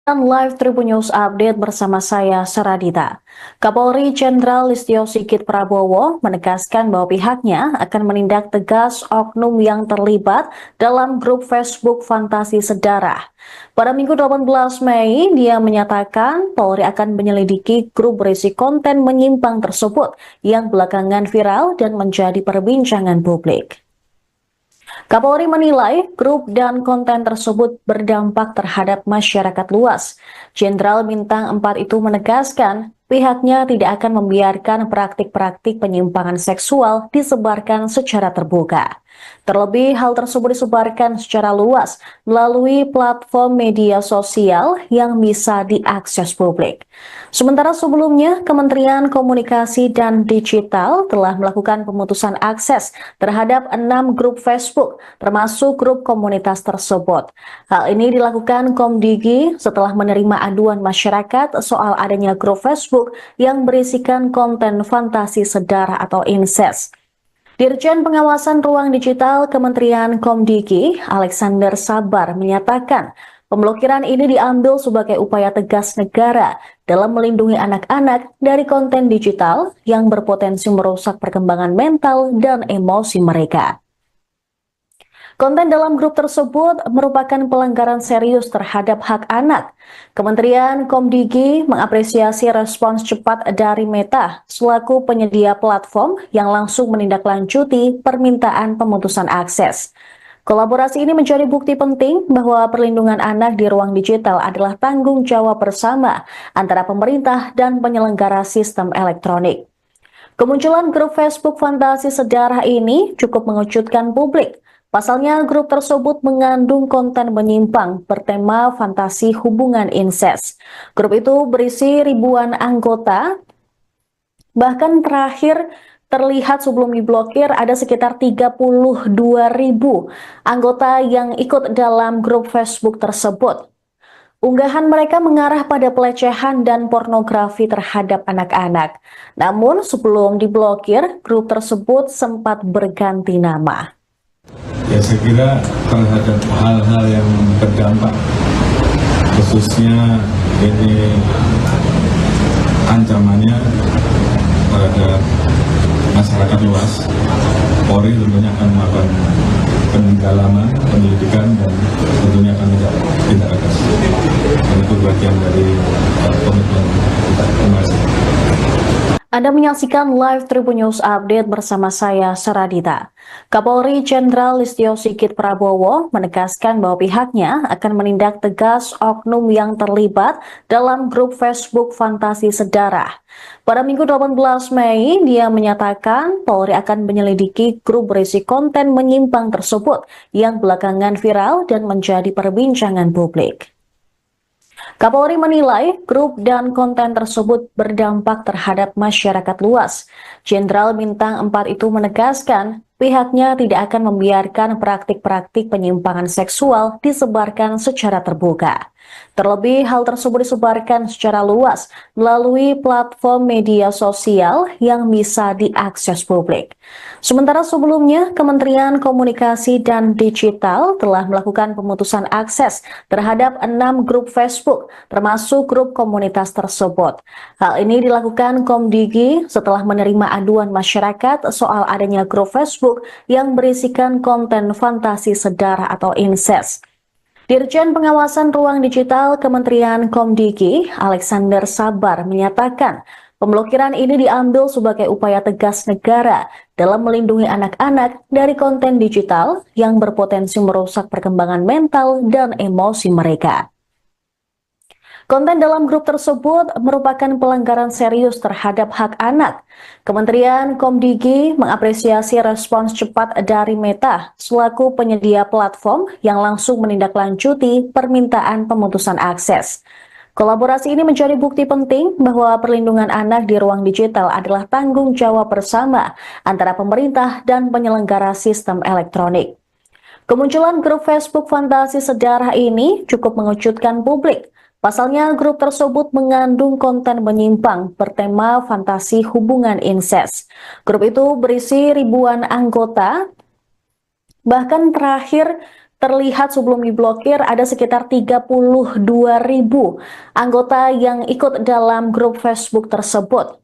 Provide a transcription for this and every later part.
Live Tribun News Update bersama saya, Saradita. Kapolri Jenderal Listio Sigit Prabowo menegaskan bahwa pihaknya akan menindak tegas oknum yang terlibat dalam grup Facebook Fantasi Sedarah. Pada Minggu 18 Mei, dia menyatakan Polri akan menyelidiki grup berisi konten menyimpang tersebut yang belakangan viral dan menjadi perbincangan publik. Kapolri menilai grup dan konten tersebut berdampak terhadap masyarakat luas. Jenderal Bintang 4 itu menegaskan pihaknya tidak akan membiarkan praktik-praktik penyimpangan seksual disebarkan secara terbuka. Terlebih, hal tersebut disebarkan secara luas melalui platform media sosial yang bisa diakses publik. Sementara sebelumnya, Kementerian Komunikasi dan Digital telah melakukan pemutusan akses terhadap 6 grup Facebook, termasuk grup komunitas tersebut. Hal ini dilakukan Komdigi setelah menerima aduan masyarakat soal adanya grup Facebook yang berisikan konten fantasi sedarah atau incest. Dirjen Pengawasan Ruang Digital Kementerian Komdigi, Alexander Sabar, menyatakan pemblokiran ini diambil sebagai upaya tegas negara dalam melindungi anak-anak dari konten digital yang berpotensi merusak perkembangan mental dan emosi mereka. Konten dalam grup tersebut merupakan pelanggaran serius terhadap hak anak. Kementerian Komdigi mengapresiasi respons cepat dari Meta selaku penyedia platform yang langsung menindaklanjuti permintaan pemutusan akses. Kolaborasi ini menjadi bukti penting bahwa perlindungan anak di ruang digital adalah tanggung jawab bersama antara pemerintah dan penyelenggara sistem elektronik. Kemunculan grup Facebook Fantasi Sedarah ini cukup mengejutkan publik. Pasalnya, grup tersebut mengandung konten menyimpang bertema fantasi hubungan incest. Grup itu berisi ribuan anggota, bahkan terakhir terlihat sebelum diblokir ada sekitar 32.000 anggota yang ikut dalam grup Facebook tersebut. Unggahan mereka mengarah pada pelecehan dan pornografi terhadap anak-anak. Namun sebelum diblokir, grup tersebut sempat berganti nama. Ya, saya kira terhadap hal-hal yang berdampak, khususnya ini ancamannya terhadap masyarakat luas, Polri tentunya akan melakukan pendalaman, penyelidikan, dan tentunya akan tidak tegas. Dan itu bagian dari komitmen kita. Terima kasih. Anda menyaksikan Live Tribun News Update bersama saya, Saradita. Kapolri Jenderal Listio Sigit Prabowo menegaskan bahwa pihaknya akan menindak tegas oknum yang terlibat dalam grup Facebook Fantasi Sedarah. Pada Minggu 18 Mei, dia menyatakan Polri akan menyelidiki grup berisi konten menyimpang tersebut yang belakangan viral dan menjadi perbincangan publik. Kapolri menilai grup dan konten tersebut berdampak terhadap masyarakat luas. Jenderal Bintang 4 itu menegaskan pihaknya tidak akan membiarkan praktik-praktik penyimpangan seksual disebarkan secara terbuka. Terlebih, hal tersebut disebarkan secara luas melalui platform media sosial yang bisa diakses publik. Sementara sebelumnya, Kementerian Komunikasi dan Digital telah melakukan pemutusan akses terhadap 6 grup Facebook, termasuk grup komunitas tersebut. Hal ini dilakukan Komdigi setelah menerima aduan masyarakat soal adanya grup Facebook yang berisikan konten fantasi sedarah atau incest. Dirjen Pengawasan Ruang Digital Kementerian Komdigi, Alexander Sabar, menyatakan pemblokiran ini diambil sebagai upaya tegas negara dalam melindungi anak-anak dari konten digital yang berpotensi merusak perkembangan mental dan emosi mereka. Konten dalam grup tersebut merupakan pelanggaran serius terhadap hak anak. Kementerian Komdigi mengapresiasi respons cepat dari Meta selaku penyedia platform yang langsung menindaklanjuti permintaan pemutusan akses. Kolaborasi ini menjadi bukti penting bahwa perlindungan anak di ruang digital adalah tanggung jawab bersama antara pemerintah dan penyelenggara sistem elektronik. Kemunculan grup Facebook Fantasi Sedarah ini cukup mengejutkan publik. Pasalnya, grup tersebut mengandung konten menyimpang bertema fantasi hubungan incest. Grup itu berisi ribuan anggota, bahkan terakhir terlihat sebelum diblokir ada sekitar 32.000 anggota yang ikut dalam grup Facebook tersebut.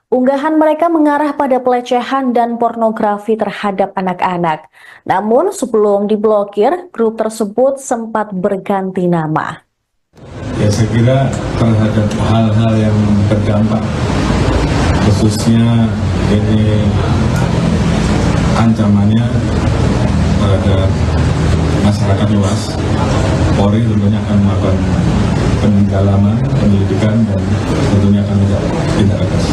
Unggahan mereka mengarah pada pelecehan dan pornografi terhadap anak-anak. Namun sebelum diblokir, grup tersebut sempat berganti nama. Ya, saya kira terhadap hal-hal yang berdampak, khususnya ini ancamannya terhadap masyarakat luas, Polri tentunya akan melakukan pendalaman, penyelidikan, dan tentunya akan tidak tegas.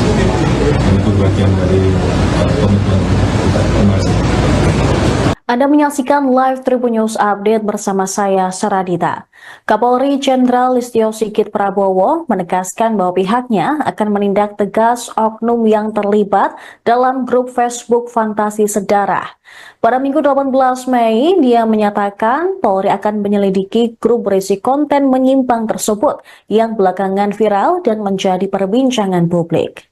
Dan itu bagian dari komitmen kita. Terima kasih. Anda menyaksikan live Tribun News Update bersama saya, Saradita. Kapolri Jenderal Listio Sigit Prabowo menegaskan bahwa pihaknya akan menindak tegas oknum yang terlibat dalam grup Facebook Fantasi Sedarah. Pada Minggu 18 Mei, dia menyatakan Polri akan menyelidiki grup berisi konten menyimpang tersebut yang belakangan viral dan menjadi perbincangan publik.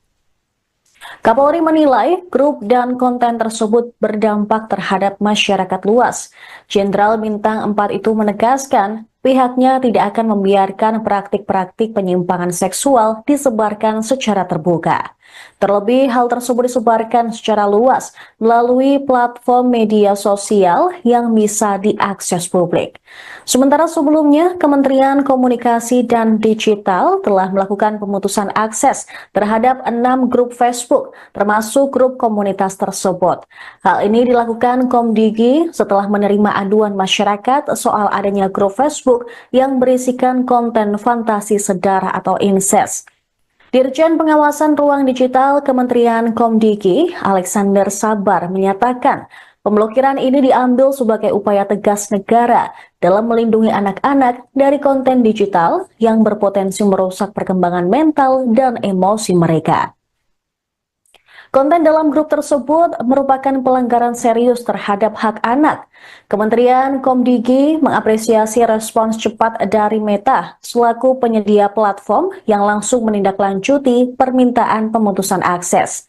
Kapolri menilai grup dan konten tersebut berdampak terhadap masyarakat luas. Jenderal Bintang 4 itu menegaskan pihaknya tidak akan membiarkan praktik-praktik penyimpangan seksual disebarkan secara terbuka. Terlebih, hal tersebut disebarkan secara luas melalui platform media sosial yang bisa diakses publik. Sementara sebelumnya, Kementerian Komunikasi dan Digital telah melakukan pemutusan akses terhadap 6 grup Facebook, termasuk grup komunitas tersebut. Hal ini dilakukan Komdigi setelah menerima aduan masyarakat soal adanya grup Facebook yang berisikan konten fantasi sedarah atau incest. Dirjen Pengawasan Ruang Digital Kementerian Komdigi, Alexander Sabar, menyatakan pemblokiran ini diambil sebagai upaya tegas negara dalam melindungi anak-anak dari konten digital yang berpotensi merusak perkembangan mental dan emosi mereka. Konten dalam grup tersebut merupakan pelanggaran serius terhadap hak anak. Kementerian Komdigi mengapresiasi respons cepat dari Meta selaku penyedia platform yang langsung menindaklanjuti permintaan pemutusan akses.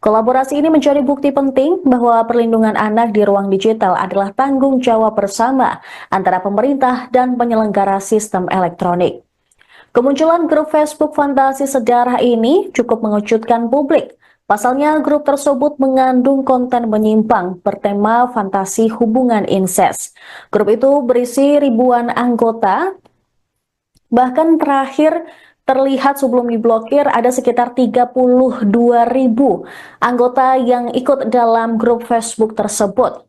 Kolaborasi ini menjadi bukti penting bahwa perlindungan anak di ruang digital adalah tanggung jawab bersama antara pemerintah dan penyelenggara sistem elektronik. Kemunculan grup Facebook Fantasi Sedarah ini cukup mengejutkan publik. Pasalnya, grup tersebut mengandung konten menyimpang bertema fantasi hubungan incest. Grup itu berisi ribuan anggota, bahkan terakhir terlihat sebelum diblokir ada sekitar 32.000 anggota yang ikut dalam grup Facebook tersebut.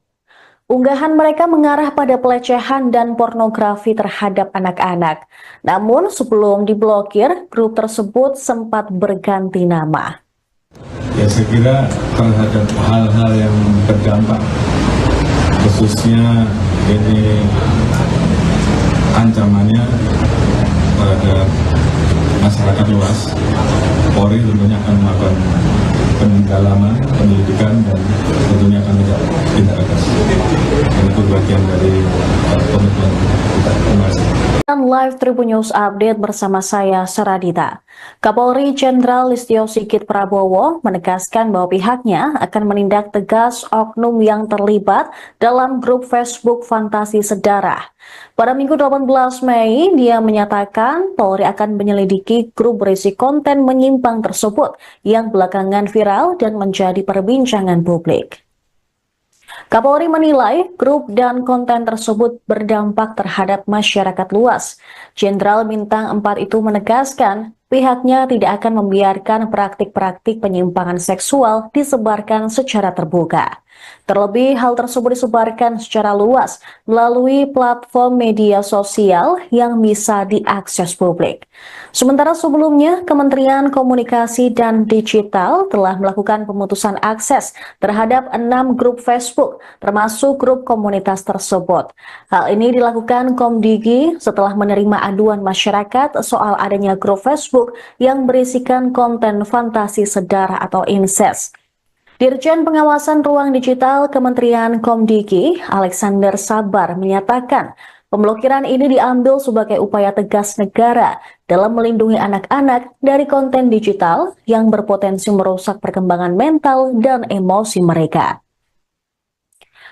Unggahan mereka mengarah pada pelecehan dan pornografi terhadap anak-anak. Namun sebelum diblokir, grup tersebut sempat berganti nama. Ya, saya kira terhadap hal-hal yang berdampak, khususnya ini ancamannya terhadap masyarakat luas, Polri tentunya akan melakukan pendalaman, penyelidikan, dan tentunya akan tidak tegas. Dan itu bagian dari komitmen kita. Terima kasih. Live Tribun News Update bersama saya, Saradita. Kapolri Jenderal Listio Sigit Prabowo menegaskan bahwa pihaknya akan menindak tegas oknum yang terlibat dalam grup Facebook Fantasi Sedarah. Pada Minggu 18 Mei, dia menyatakan Polri akan menyelidiki grup berisi konten menyimpang tersebut yang belakangan viral dan menjadi perbincangan publik. Kapolri menilai grup dan konten tersebut berdampak terhadap masyarakat luas. Jenderal Bintang 4 itu menegaskan pihaknya tidak akan membiarkan praktik-praktik penyimpangan seksual disebarkan secara terbuka. Terlebih, hal tersebut disebarkan secara luas melalui platform media sosial yang bisa diakses publik. Sementara sebelumnya, Kementerian Komunikasi dan Digital telah melakukan pemutusan akses terhadap 6 grup Facebook, termasuk grup komunitas tersebut. Hal ini dilakukan Komdigi setelah menerima aduan masyarakat soal adanya grup Facebook yang berisikan konten fantasi sedarah atau incest. Dirjen Pengawasan Ruang Digital Kementerian Komdigi, Alexander Sabar, menyatakan pemblokiran ini diambil sebagai upaya tegas negara dalam melindungi anak-anak dari konten digital yang berpotensi merusak perkembangan mental dan emosi mereka.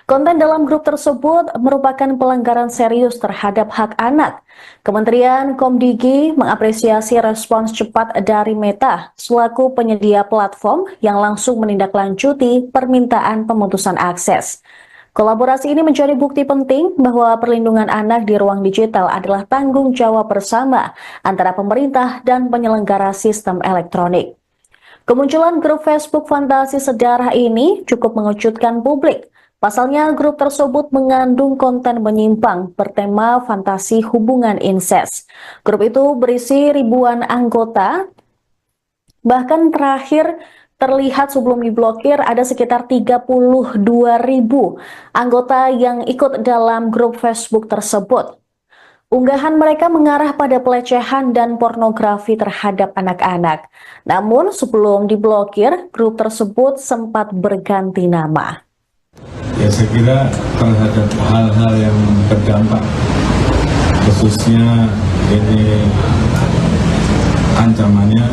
Konten dalam grup tersebut merupakan pelanggaran serius terhadap hak anak. Kementerian Komdigi mengapresiasi respons cepat dari Meta selaku penyedia platform yang langsung menindaklanjuti permintaan pemutusan akses. Kolaborasi ini menjadi bukti penting bahwa perlindungan anak di ruang digital adalah tanggung jawab bersama antara pemerintah dan penyelenggara sistem elektronik. Kemunculan grup Facebook Fantasi Sedarah ini cukup mengejutkan publik. Pasalnya, grup tersebut mengandung konten menyimpang bertema fantasi hubungan incest. Grup itu berisi ribuan anggota, bahkan terakhir terlihat sebelum diblokir ada sekitar 32.000 anggota yang ikut dalam grup Facebook tersebut. Unggahan mereka mengarah pada pelecehan dan pornografi terhadap anak-anak. Namun sebelum diblokir, grup tersebut sempat berganti nama. Ya, saya kira terhadap hal-hal yang berdampak, khususnya ini ancamannya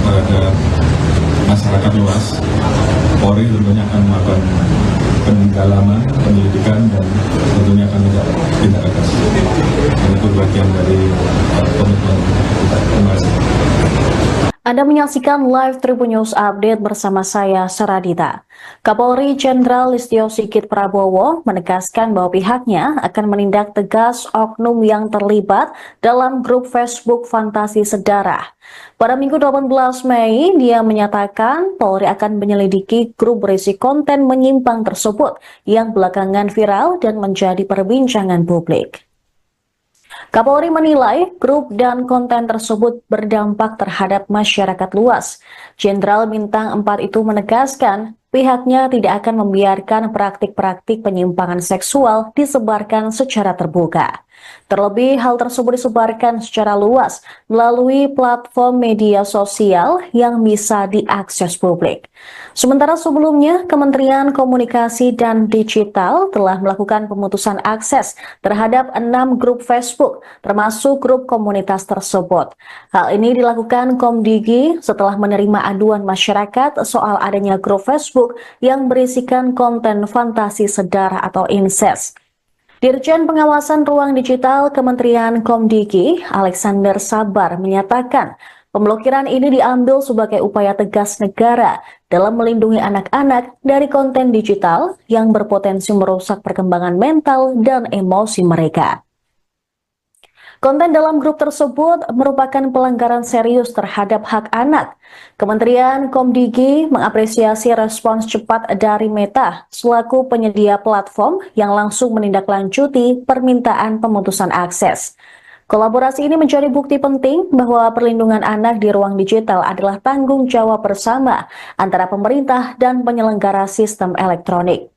pada masyarakat luas, Polri tentunya akan melakukan pendalaman, penyelidikan, dan tentunya akan tidak tegas. Itu bagian dari komitmen kita. Terima kasih. Anda menyaksikan live Tribun News Update bersama saya, Saradita. Kapolri Jenderal Listio Sigit Prabowo menegaskan bahwa pihaknya akan menindak tegas oknum yang terlibat dalam grup Facebook Fantasi Sedarah. Pada Minggu 18 Mei, dia menyatakan Polri akan menyelidiki grup berisi konten menyimpang tersebut yang belakangan viral dan menjadi perbincangan publik. Kapolri menilai grup dan konten tersebut berdampak terhadap masyarakat luas. Jenderal Bintang 4 itu menegaskan pihaknya tidak akan membiarkan praktik-praktik penyimpangan seksual disebarkan secara terbuka. Terlebih, hal tersebut disebarkan secara luas melalui platform media sosial yang bisa diakses publik. Sementara sebelumnya, Kementerian Komunikasi dan Digital telah melakukan pemutusan akses terhadap 6 grup Facebook, termasuk grup komunitas tersebut. Hal ini dilakukan Komdigi setelah menerima aduan masyarakat soal adanya grup Facebook yang berisikan konten fantasi sedarah atau incest. Dirjen Pengawasan Ruang Digital Kementerian Komdigi, Alexander Sabar, menyatakan pemblokiran ini diambil sebagai upaya tegas negara dalam melindungi anak-anak dari konten digital yang berpotensi merusak perkembangan mental dan emosi mereka. Konten dalam grup tersebut merupakan pelanggaran serius terhadap hak anak. Kementerian Komdigi mengapresiasi respons cepat dari Meta selaku penyedia platform yang langsung menindaklanjuti permintaan pemutusan akses. Kolaborasi ini menjadi bukti penting bahwa perlindungan anak di ruang digital adalah tanggung jawab bersama antara pemerintah dan penyelenggara sistem elektronik.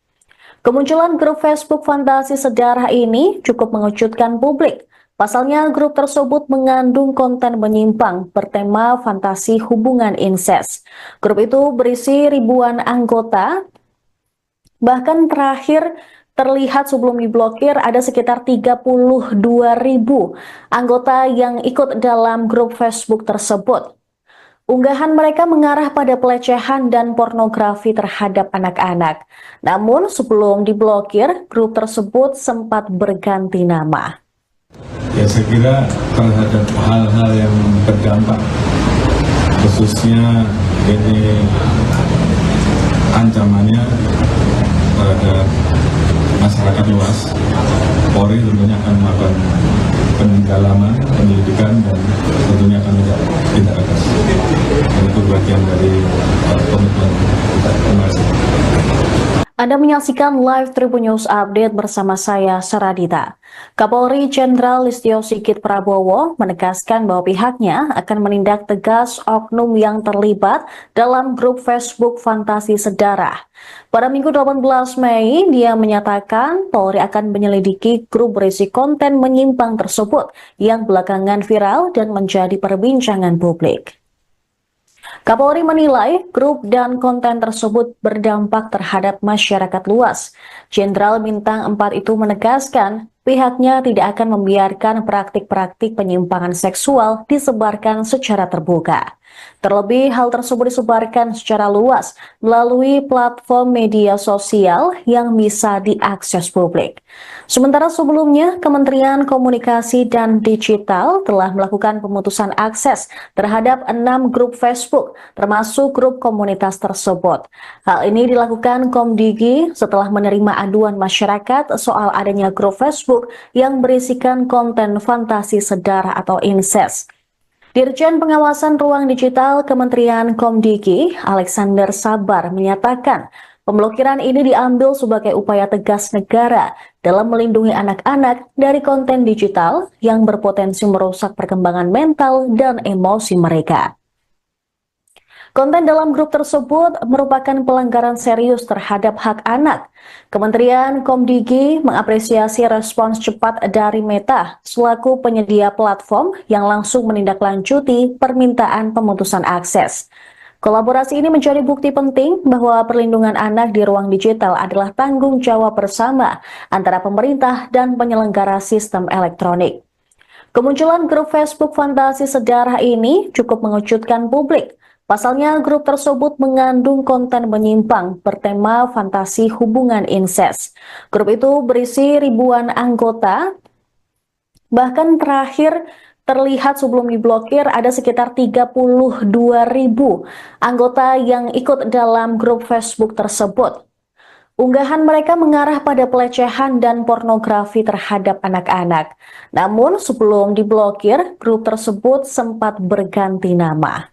Kemunculan grup Facebook Fantasi Sedarah ini cukup mengejutkan publik. Pasalnya, grup tersebut mengandung konten menyimpang bertema fantasi hubungan incest. Grup itu berisi ribuan anggota, bahkan terakhir terlihat sebelum diblokir ada sekitar 32.000 anggota yang ikut dalam grup Facebook tersebut. Unggahan mereka mengarah pada pelecehan dan pornografi terhadap anak-anak. Namun sebelum diblokir, grup tersebut sempat berganti nama. Ya, saya kira terhadap hal-hal yang berdampak, khususnya ini ancamannya pada masyarakat luas, Polri tentunya akan melakukan pendalaman, penyelidikan, dan tentunya akan tidak tegas. Itu bagian dari komitmen kita. Terima kasih. Anda menyaksikan live Tribun News Update bersama saya, Saradita. Kapolri Jenderal Listio Sigit Prabowo menegaskan bahwa pihaknya akan menindak tegas oknum yang terlibat dalam grup Facebook Fantasi Sedarah. Pada Minggu 18 Mei, dia menyatakan Polri akan menyelidiki grup berisi konten menyimpang tersebut yang belakangan viral dan menjadi perbincangan publik. Kapolri menilai grup dan konten tersebut berdampak terhadap masyarakat luas. Jenderal Bintang 4 itu menegaskan pihaknya tidak akan membiarkan praktik-praktik penyimpangan seksual disebarkan secara terbuka. Terlebih, hal tersebut disebarkan secara luas melalui platform media sosial yang bisa diakses publik. Sementara sebelumnya, Kementerian Komunikasi dan Digital telah melakukan pemutusan akses terhadap 6 grup Facebook, termasuk grup komunitas tersebut. Hal ini dilakukan Komdigi setelah menerima aduan masyarakat soal adanya grup Facebook yang berisikan konten fantasi sedara atau incest. Dirjen Pengawasan Ruang Digital Kementerian Komdigi, Alexander Sabar, menyatakan pemblokiran ini diambil sebagai upaya tegas negara dalam melindungi anak-anak dari konten digital yang berpotensi merusak perkembangan mental dan emosi mereka. Konten dalam grup tersebut merupakan pelanggaran serius terhadap hak anak. Kementerian Komdigi mengapresiasi respons cepat dari Meta selaku penyedia platform yang langsung menindaklanjuti permintaan pemutusan akses. Kolaborasi ini menjadi bukti penting bahwa perlindungan anak di ruang digital adalah tanggung jawab bersama antara pemerintah dan penyelenggara sistem elektronik. Kemunculan grup Facebook fantasi sedarah ini cukup mengejutkan publik. Pasalnya, grup tersebut mengandung konten menyimpang bertema fantasi hubungan incest. Grup itu berisi ribuan anggota, bahkan terakhir terlihat sebelum diblokir ada sekitar 32.000 anggota yang ikut dalam grup Facebook tersebut. Unggahan mereka mengarah pada pelecehan dan pornografi terhadap anak-anak. Namun sebelum diblokir, grup tersebut sempat berganti nama.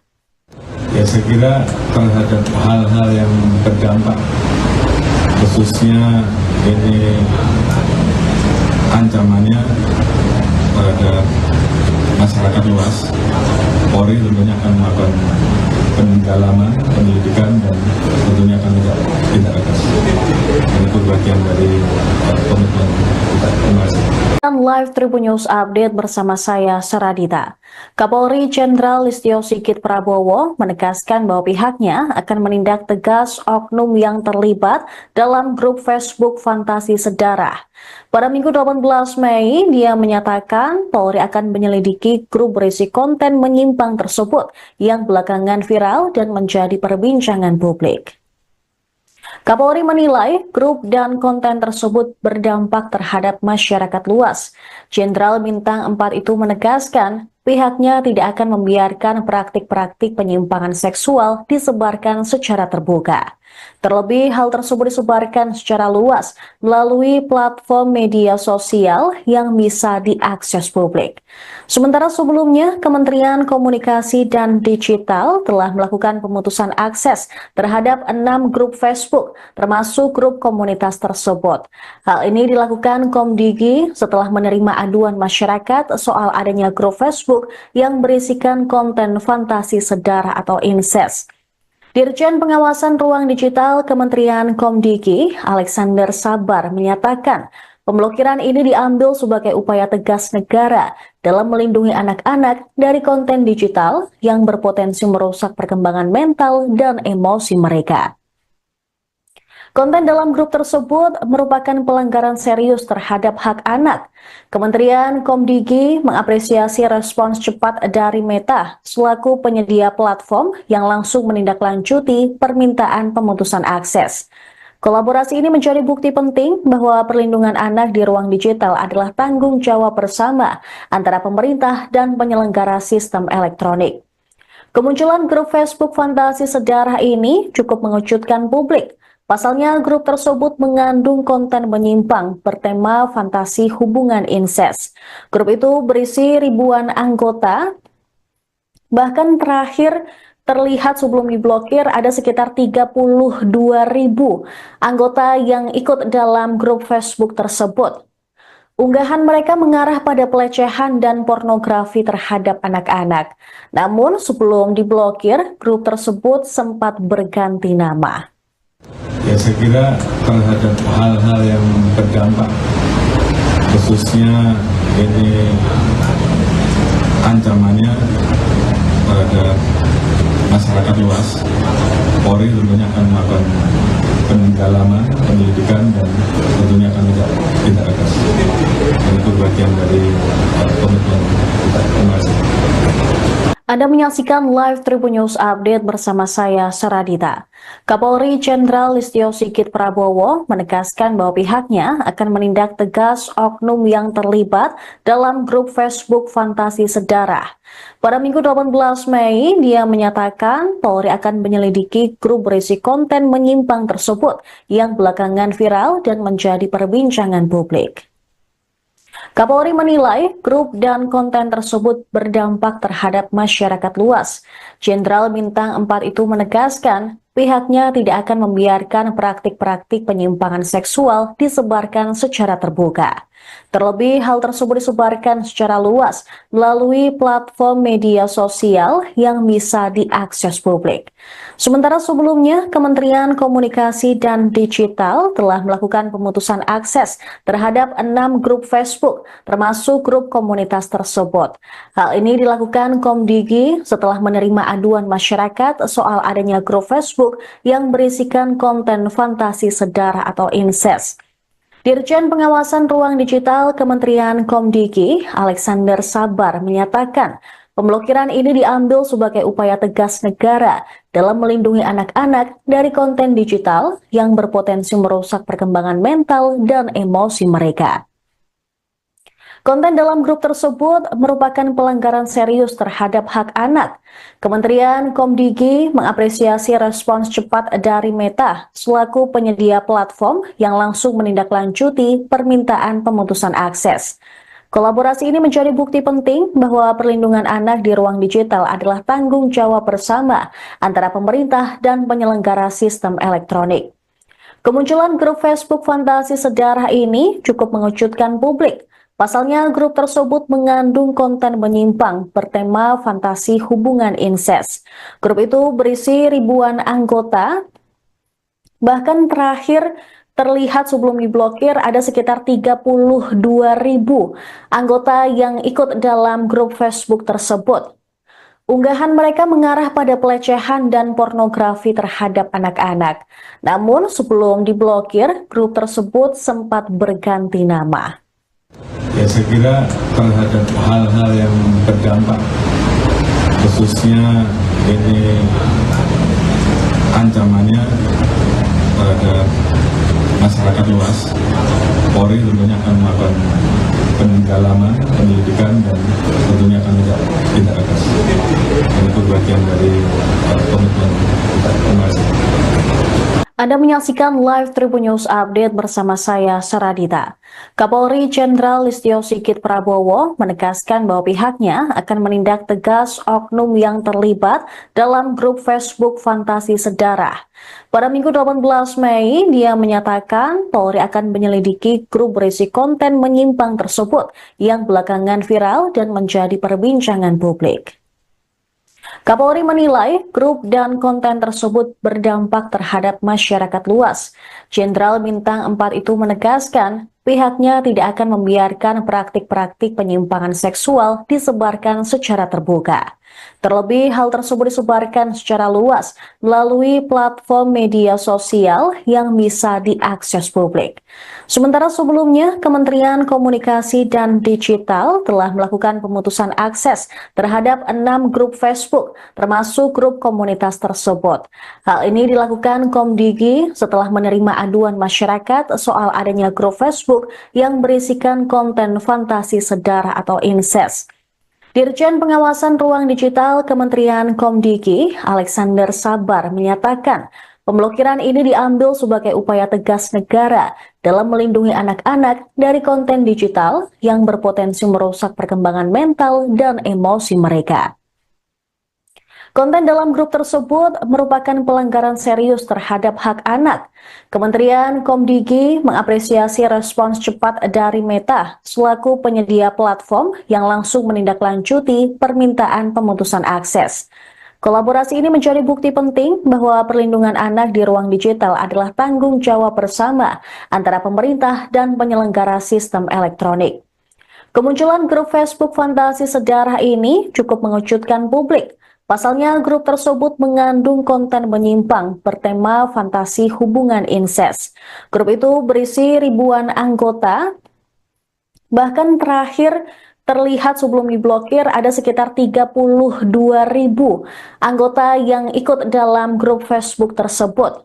Ya, saya kira terhadap hal-hal yang berdampak, khususnya ini ancamannya pada masyarakat luas, Polri tentunya akan melakukan pendalaman, penyelidikan, dan tentunya akan tidak atas. Itu bagian dari komitmen kita. Terima kasih. Live Tribun News Update bersama saya, Saradita. Kapolri Jenderal Listio Sigit Prabowo menegaskan bahwa pihaknya akan menindak tegas oknum yang terlibat dalam grup Facebook fantasi sedarah. Pada Minggu 18 Mei, dia menyatakan Polri akan menyelidiki grup berisi konten menyimpang tersebut yang belakangan viral dan menjadi perbincangan publik. Kapolri menilai grup dan konten tersebut berdampak terhadap masyarakat luas. Jenderal Bintang 4 itu menegaskan pihaknya tidak akan membiarkan praktik-praktik penyimpangan seksual disebarkan secara terbuka. Terlebih, hal tersebut disebarkan secara luas melalui platform media sosial yang bisa diakses publik. Sementara sebelumnya, Kementerian Komunikasi dan Digital telah melakukan pemutusan akses terhadap 6 grup Facebook, termasuk grup komunitas tersebut. Hal ini dilakukan Komdigi setelah menerima aduan masyarakat soal adanya grup Facebook yang berisikan konten fantasi sedara atau incest. Dirjen Pengawasan Ruang Digital Kementerian Komdigi, Alexander Sabar, menyatakan pemblokiran ini diambil sebagai upaya tegas negara dalam melindungi anak-anak dari konten digital yang berpotensi merusak perkembangan mental dan emosi mereka. Konten dalam grup tersebut merupakan pelanggaran serius terhadap hak anak. Kementerian Komdigi mengapresiasi respons cepat dari Meta selaku penyedia platform yang langsung menindaklanjuti permintaan pemutusan akses. Kolaborasi ini menjadi bukti penting bahwa perlindungan anak di ruang digital adalah tanggung jawab bersama antara pemerintah dan penyelenggara sistem elektronik. Kemunculan grup Facebook fantasi sedarah ini cukup mengejutkan publik. Pasalnya, grup tersebut mengandung konten menyimpang bertema fantasi hubungan incest. Grup itu berisi ribuan anggota, bahkan terakhir terlihat sebelum diblokir ada sekitar 32.000 anggota yang ikut dalam grup Facebook tersebut. Unggahan mereka mengarah pada pelecehan dan pornografi terhadap anak-anak. Namun sebelum diblokir, grup tersebut sempat berganti nama. Ya, saya kira terhadap hal-hal yang berdampak, khususnya ini ancamannya pada masyarakat luas, Polri tentunya akan melakukan pendalaman, penyelidikan, dan tentunya akan tidak atas. Itu bagian dari komitmen kita. Terima kasih. Anda menyaksikan live Tribun News Update bersama saya, Saradita. Kapolri Jenderal Listio Sigit Prabowo menegaskan bahwa pihaknya akan menindak tegas oknum yang terlibat dalam grup Facebook Fantasi Sedarah. Pada Minggu 18 Mei, dia menyatakan Polri akan menyelidiki grup berisi konten menyimpang tersebut yang belakangan viral dan menjadi perbincangan publik. Kapolri menilai grup dan konten tersebut berdampak terhadap masyarakat luas. Jenderal Bintang 4 itu menegaskan pihaknya tidak akan membiarkan praktik-praktik penyimpangan seksual disebarkan secara terbuka. Terlebih, hal tersebut disebarkan secara luas melalui platform media sosial yang bisa diakses publik. Sementara sebelumnya, Kementerian Komunikasi dan Digital telah melakukan pemutusan akses terhadap 6 grup Facebook, termasuk grup komunitas tersebut. Hal ini dilakukan Komdigi setelah menerima aduan masyarakat soal adanya grup Facebook yang berisikan konten fantasi sedarah atau incest. Dirjen Pengawasan Ruang Digital Kementerian Komdigi, Alexander Sabar, menyatakan pemblokiran ini diambil sebagai upaya tegas negara dalam melindungi anak-anak dari konten digital yang berpotensi merusak perkembangan mental dan emosi mereka. Konten dalam grup tersebut merupakan pelanggaran serius terhadap hak anak. Kementerian Komdigi mengapresiasi respons cepat dari Meta selaku penyedia platform yang langsung menindaklanjuti permintaan pemutusan akses. Kolaborasi ini menjadi bukti penting bahwa perlindungan anak di ruang digital adalah tanggung jawab bersama antara pemerintah dan penyelenggara sistem elektronik. Kemunculan grup Facebook Fantasi Sedarah ini cukup mengejutkan publik. Pasalnya, grup tersebut mengandung konten menyimpang bertema fantasi hubungan incest. Grup itu berisi ribuan anggota, bahkan terakhir terlihat sebelum diblokir ada sekitar 32.000 anggota yang ikut dalam grup Facebook tersebut. Unggahan mereka mengarah pada pelecehan dan pornografi terhadap anak-anak. Namun sebelum diblokir, grup tersebut sempat berganti nama. Ya, saya kira terhadap hal-hal yang berdampak, khususnya ini ancamannya terhadap masyarakat luas, Polri tentunya akan melakukan pendalaman, penyelidikan, dan tentunya akan tindak tegas. Itu bagian dari komitmen kita. Terima kasih. Anda menyaksikan live Tribun News Update bersama saya, Saradita. Kapolri Jenderal Listio Sigit Prabowo menegaskan bahwa pihaknya akan menindak tegas oknum yang terlibat dalam grup Facebook Fantasi Sedarah. Pada Minggu 18 Mei, dia menyatakan Polri akan menyelidiki grup berisi konten menyimpang tersebut yang belakangan viral dan menjadi perbincangan publik. Kapolri menilai grup dan konten tersebut berdampak terhadap masyarakat luas. Jenderal Bintang 4 itu menegaskan pihaknya tidak akan membiarkan praktik-praktik penyimpangan seksual disebarkan secara terbuka. Terlebih, hal tersebut disebarkan secara luas melalui platform media sosial yang bisa diakses publik. Sementara sebelumnya, Kementerian Komunikasi dan Digital telah melakukan pemutusan akses terhadap 6 grup Facebook, termasuk grup komunitas tersebut. Hal ini dilakukan Komdigi setelah menerima aduan masyarakat soal adanya grup Facebook yang berisikan konten fantasi sedarah atau incest. Dirjen Pengawasan Ruang Digital Kementerian Komdigi, Alexander Sabar, menyatakan pemblokiran ini diambil sebagai upaya tegas negara dalam melindungi anak-anak dari konten digital yang berpotensi merusak perkembangan mental dan emosi mereka. Konten dalam grup tersebut merupakan pelanggaran serius terhadap hak anak. Kementerian Komdigi mengapresiasi respons cepat dari Meta selaku penyedia platform yang langsung menindaklanjuti permintaan pemutusan akses. Kolaborasi ini menjadi bukti penting bahwa perlindungan anak di ruang digital adalah tanggung jawab bersama antara pemerintah dan penyelenggara sistem elektronik. Kemunculan grup Facebook Fantasi Sedarah ini cukup mengejutkan publik. Pasalnya, grup tersebut mengandung konten menyimpang bertema fantasi hubungan incest. Grup itu berisi ribuan anggota, bahkan terakhir terlihat sebelum diblokir ada sekitar 32.000 anggota yang ikut dalam grup Facebook tersebut.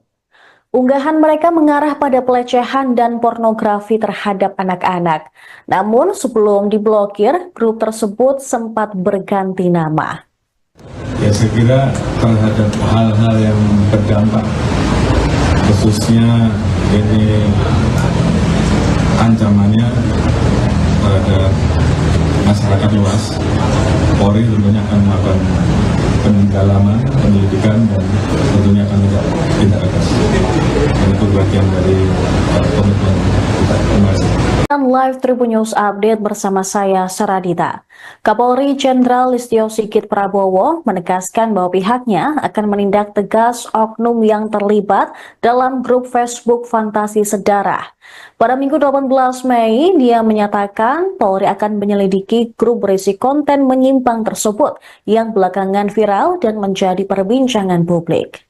Unggahan mereka mengarah pada pelecehan dan pornografi terhadap anak-anak. Namun sebelum diblokir, grup tersebut sempat berganti nama. Ya, saya kira terhadap hal-hal yang berdampak, khususnya ini ancamannya terhadap masyarakat luas, Polri tentunya akan melakukan pendalaman, penyelidikan, dan tentunya akan tindak tegas. Dan itu bagian dari komitmen kita. Terima kasih. Live Tribun News Update bersama saya, Saradita. Kapolri Jenderal Listio Sigit Prabowo menegaskan bahwa pihaknya akan menindak tegas oknum yang terlibat dalam grup Facebook Fantasi Sedarah. Pada Minggu 18 Mei, dia menyatakan Polri akan menyelidiki grup berisi konten menyimpang tersebut yang belakangan viral dan menjadi perbincangan publik.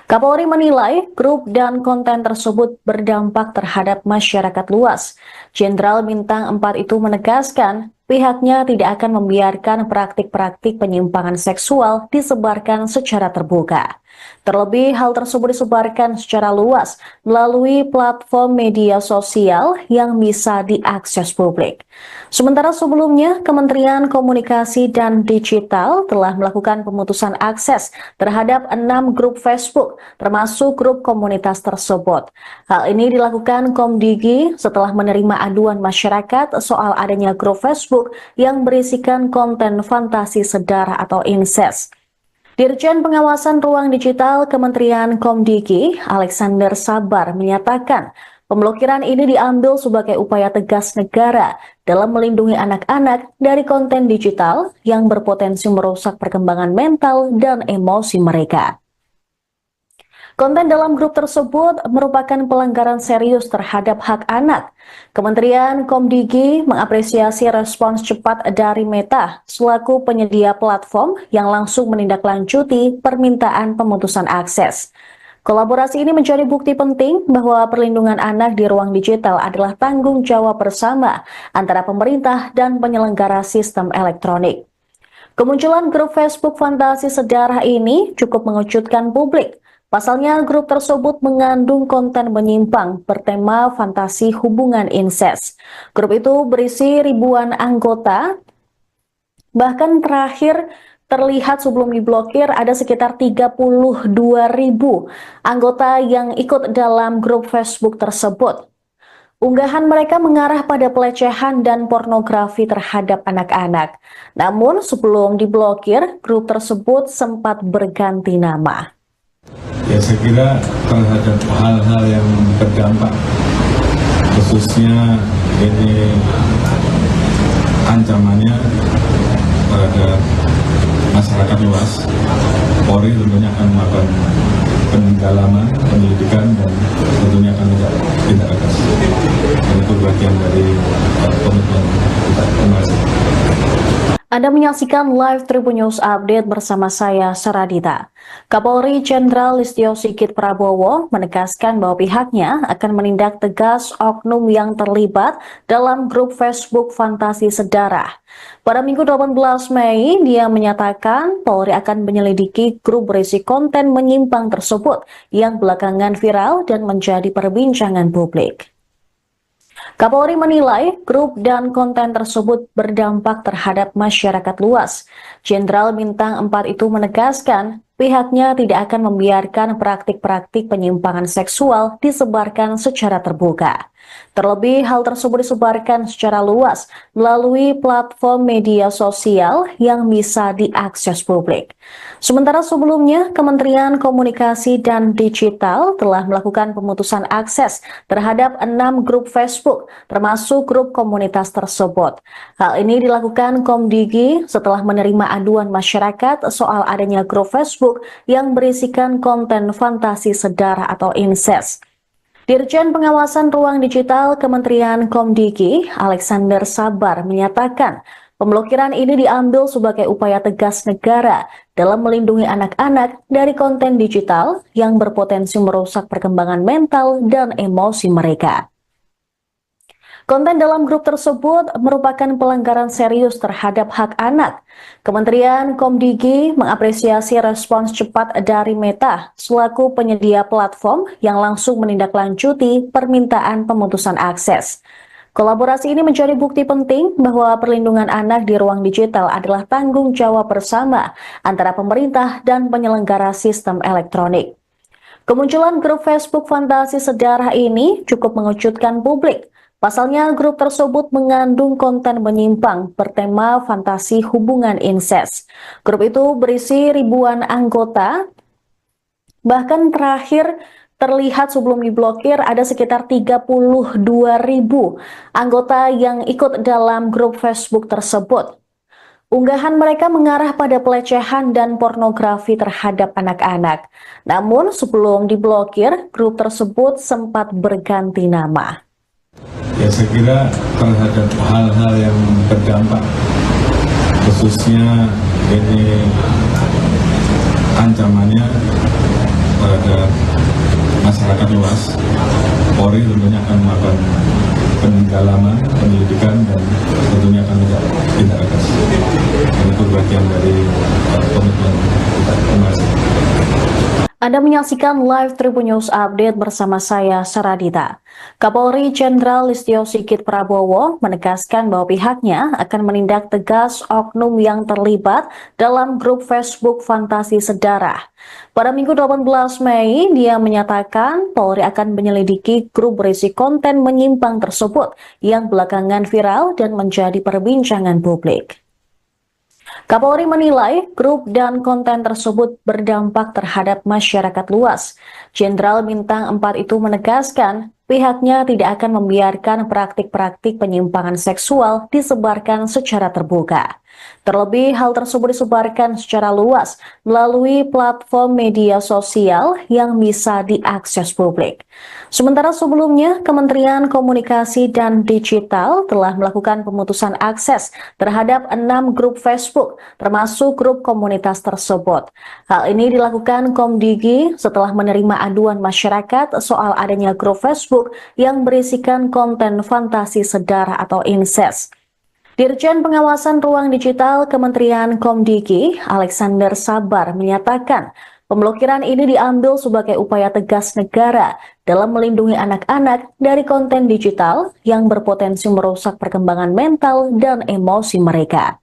Kapolri menilai grup dan konten tersebut berdampak terhadap masyarakat luas. Jenderal Bintang 4 itu menegaskan pihaknya tidak akan membiarkan praktik-praktik penyimpangan seksual disebarkan secara terbuka. Terlebih, hal tersebut disebarkan secara luas melalui platform media sosial yang bisa diakses publik. Sementara sebelumnya, Kementerian Komunikasi dan Digital telah melakukan pemutusan akses terhadap 6 grup Facebook, termasuk grup komunitas tersebut. Hal ini dilakukan Komdigi setelah menerima aduan masyarakat soal adanya grup Facebook yang berisikan konten fantasi sedarah atau incest. Dirjen Pengawasan Ruang Digital Kementerian Komdigi, Alexander Sabar, menyatakan pemblokiran ini diambil sebagai upaya tegas negara dalam melindungi anak-anak dari konten digital yang berpotensi merusak perkembangan mental dan emosi mereka. Konten dalam grup tersebut merupakan pelanggaran serius terhadap hak anak. Kementerian Komdigi mengapresiasi respons cepat dari Meta selaku penyedia platform yang langsung menindaklanjuti permintaan pemutusan akses. Kolaborasi ini menjadi bukti penting bahwa perlindungan anak di ruang digital adalah tanggung jawab bersama antara pemerintah dan penyelenggara sistem elektronik. Kemunculan grup Facebook Fantasi Sedarah ini cukup mengejutkan publik. Pasalnya, grup tersebut mengandung konten menyimpang bertema fantasi hubungan incest. Grup itu berisi ribuan anggota, bahkan terakhir terlihat sebelum diblokir ada sekitar 32.000 anggota yang ikut dalam grup Facebook tersebut. Unggahan mereka mengarah pada pelecehan dan pornografi terhadap anak-anak. Namun sebelum diblokir, grup tersebut sempat berganti nama. Ya, saya kira terhadap hal-hal yang berdampak, khususnya ini ancamannya terhadap masyarakat luas, Polri tentunya akan melakukan pendalaman, penyelidikan, dan tentunya akan tindak tegas. Dan itu bagian dari komitmen kita. Terima kasih. Anda menyaksikan Live Tribun News Update bersama saya, Saradita. Kapolri Jenderal Listio Sigit Prabowo menegaskan bahwa pihaknya akan menindak tegas oknum yang terlibat dalam grup Facebook Fantasi Sedarah. Pada Minggu 18 Mei, dia menyatakan Polri akan menyelidiki grup berisi konten menyimpang tersebut yang belakangan viral dan menjadi perbincangan publik. Kapolri menilai grup dan konten tersebut berdampak terhadap masyarakat luas. Jenderal Bintang 4 itu menegaskan pihaknya tidak akan membiarkan praktik-praktik penyimpangan seksual disebarkan secara terbuka. Terlebih, hal tersebut disebarkan secara luas melalui platform media sosial yang bisa diakses publik. Sementara sebelumnya, Kementerian Komunikasi dan Digital telah melakukan pemutusan akses terhadap 6 grup Facebook, termasuk grup komunitas tersebut. Hal ini dilakukan Komdigi setelah menerima aduan masyarakat soal adanya grup Facebook yang berisikan konten fantasi sedarah atau incest. Dirjen Pengawasan Ruang Digital Kementerian Komdigi, Alexander Sabar, menyatakan pemblokiran ini diambil sebagai upaya tegas negara dalam melindungi anak-anak dari konten digital yang berpotensi merusak perkembangan mental dan emosi mereka. Konten dalam grup tersebut merupakan pelanggaran serius terhadap hak anak. Kementerian Komdigi mengapresiasi respons cepat dari Meta selaku penyedia platform yang langsung menindaklanjuti permintaan pemutusan akses. Kolaborasi ini menjadi bukti penting bahwa perlindungan anak di ruang digital adalah tanggung jawab bersama antara pemerintah dan penyelenggara sistem elektronik. Kemunculan grup Facebook Fantasi Sedarah ini cukup mengejutkan publik. Pasalnya, grup tersebut mengandung konten menyimpang bertema fantasi hubungan insest. Grup itu berisi ribuan anggota, bahkan terakhir terlihat sebelum diblokir ada sekitar 32.000 anggota yang ikut dalam grup Facebook tersebut. Unggahan mereka mengarah pada pelecehan dan pornografi terhadap anak-anak. Namun sebelum diblokir, grup tersebut sempat berganti nama. Ya, saya kira terhadap hal-hal yang berdampak, khususnya ini ancamannya pada masyarakat luas, Polri tentunya akan melakukan pendalaman, penyelidikan, dan tentunya akan tindak tegas. Itu bagian dari komitmen kita. Terima kasih. Anda menyaksikan live Tribun News Update bersama saya, Saradita. Kapolri Jenderal Listio Sigit Prabowo menegaskan bahwa pihaknya akan menindak tegas oknum yang terlibat dalam grup Facebook Fantasi Sedarah. Pada Minggu 18 Mei, dia menyatakan Polri akan menyelidiki grup berisi konten menyimpang tersebut yang belakangan viral dan menjadi perbincangan publik. Kapolri menilai grup dan konten tersebut berdampak terhadap masyarakat luas. Jenderal Bintang 4 itu menegaskan pihaknya tidak akan membiarkan praktik-praktik penyimpangan seksual disebarkan secara terbuka. Terlebih, hal tersebut disebarkan secara luas melalui platform media sosial yang bisa diakses publik. Sementara sebelumnya, Kementerian Komunikasi dan Digital telah melakukan pemutusan akses terhadap 6 grup Facebook, termasuk grup komunitas tersebut. Hal ini dilakukan Komdigi setelah menerima aduan masyarakat soal adanya grup Facebook yang berisikan konten fantasi sedarah atau insest. Dirjen Pengawasan Ruang Digital Kementerian Komdigi, Alexander Sabar, menyatakan pemblokiran ini diambil sebagai upaya tegas negara dalam melindungi anak-anak dari konten digital yang berpotensi merusak perkembangan mental dan emosi mereka.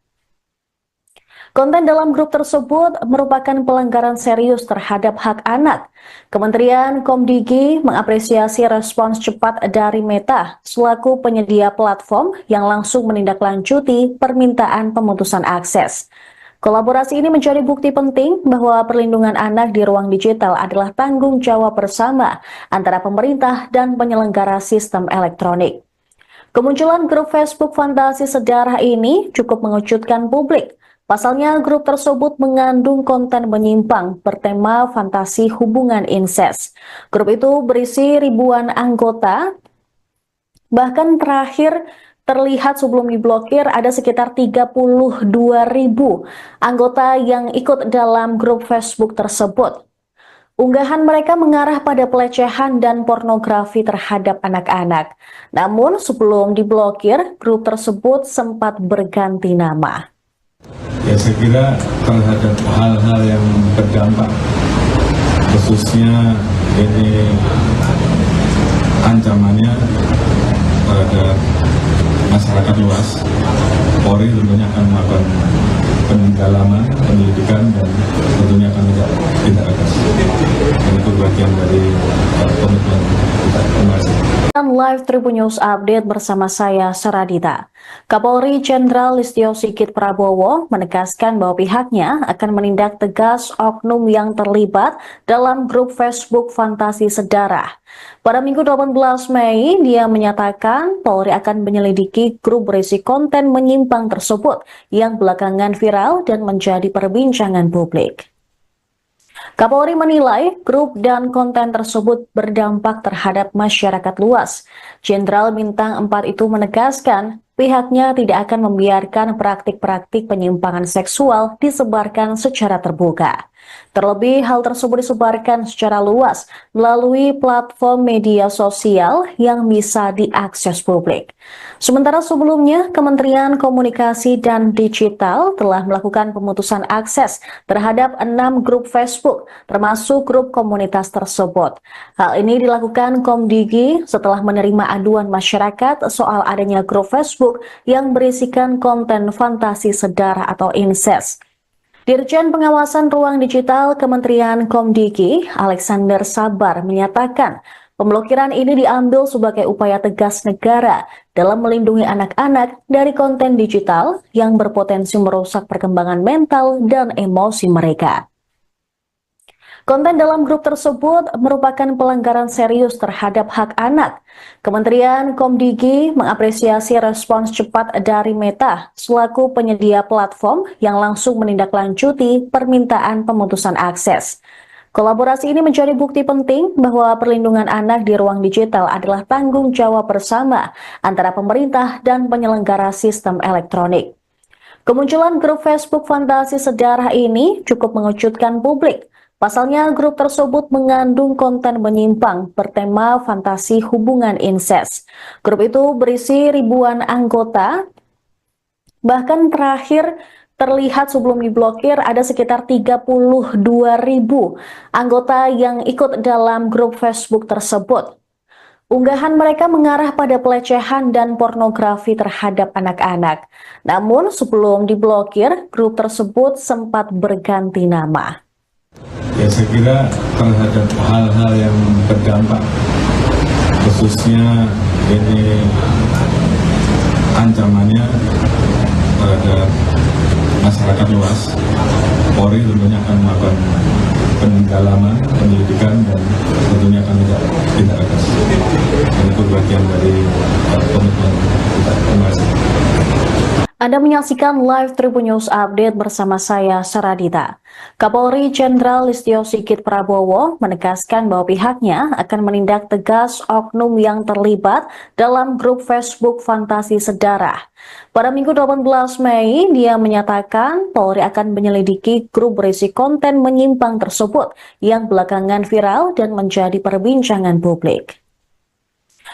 Konten dalam grup tersebut merupakan pelanggaran serius terhadap hak anak. Kementerian Komdigi mengapresiasi respons cepat dari Meta selaku penyedia platform yang langsung menindaklanjuti permintaan pemutusan akses. Kolaborasi ini menjadi bukti penting bahwa perlindungan anak di ruang digital adalah tanggung jawab bersama antara pemerintah dan penyelenggara sistem elektronik. Kemunculan grup Facebook Fantasi Sedarah ini cukup mengejutkan publik. Pasalnya, grup tersebut mengandung konten menyimpang bertema fantasi hubungan insest. Grup itu berisi ribuan anggota, bahkan terakhir terlihat sebelum diblokir ada sekitar 32.000 anggota yang ikut dalam grup Facebook tersebut. Unggahan mereka mengarah pada pelecehan dan pornografi terhadap anak-anak. Namun sebelum diblokir, grup tersebut sempat berganti nama. Ya, saya kira terhadap hal-hal yang berdampak, khususnya ini ancamannya pada masyarakat luas, Polri tentunya akan melakukan pendalaman, penyelidikan, dan tentunya akan tindak tegas. Itu bagian dari komitmen kita. Terima kasih. Live Tribun News Update bersama saya, Saradita. Kapolri Jenderal Listio Sigit Prabowo menegaskan bahwa pihaknya akan menindak tegas oknum yang terlibat dalam grup Facebook Fantasi Sedarah. Pada Minggu 18 Mei, dia menyatakan Polri akan menyelidiki grup berisi konten menyimpang tersebut yang belakangan viral dan menjadi perbincangan publik. Kapolri menilai grup dan konten tersebut berdampak terhadap masyarakat luas. Jenderal Bintang 4 itu menegaskan pihaknya tidak akan membiarkan praktik-praktik penyimpangan seksual disebarkan secara terbuka. Terlebih, hal tersebut disebarkan secara luas melalui platform media sosial yang bisa diakses publik. Sementara sebelumnya, Kementerian Komunikasi dan Digital telah melakukan pemutusan akses terhadap 6 grup Facebook, termasuk grup komunitas tersebut. Hal ini dilakukan Komdigi setelah menerima aduan masyarakat soal adanya grup Facebook yang berisikan konten fantasi sedara atau incest. Dirjen Pengawasan Ruang Digital Kementerian Komdigi, Alexander Sabar, menyatakan pemblokiran ini diambil sebagai upaya tegas negara dalam melindungi anak-anak dari konten digital yang berpotensi merusak perkembangan mental dan emosi mereka. Konten dalam grup tersebut merupakan pelanggaran serius terhadap hak anak. Kementerian Komdigi mengapresiasi respons cepat dari Meta selaku penyedia platform yang langsung menindaklanjuti permintaan pemutusan akses. Kolaborasi ini menjadi bukti penting bahwa perlindungan anak di ruang digital adalah tanggung jawab bersama antara pemerintah dan penyelenggara sistem elektronik. Kemunculan grup Facebook fantasi sedarah ini cukup mengejutkan publik. Pasalnya, grup tersebut mengandung konten menyimpang bertema fantasi hubungan incest. Grup itu berisi ribuan anggota, bahkan terakhir terlihat sebelum diblokir ada sekitar 32.000 anggota yang ikut dalam grup Facebook tersebut. Unggahan mereka mengarah pada pelecehan dan pornografi terhadap anak-anak. Namun sebelum diblokir, grup tersebut sempat berganti nama. Ya, saya kira terhadap hal-hal yang berdampak, khususnya ini ancamannya terhadap masyarakat luas, Polri tentunya akan melakukan pendalaman, penyelidikan, dan tentunya akan tidak tegas. Dan itu bagian dari komitmen kita. Terima kasih. Anda menyaksikan live Tribun News Update bersama saya, Saradita. Kapolri Jenderal Listio Sigit Prabowo menegaskan bahwa pihaknya akan menindak tegas oknum yang terlibat dalam grup Facebook fantasi sedarah. Pada Minggu 18 Mei, dia menyatakan Polri akan menyelidiki grup berisi konten menyimpang tersebut yang belakangan viral dan menjadi perbincangan publik.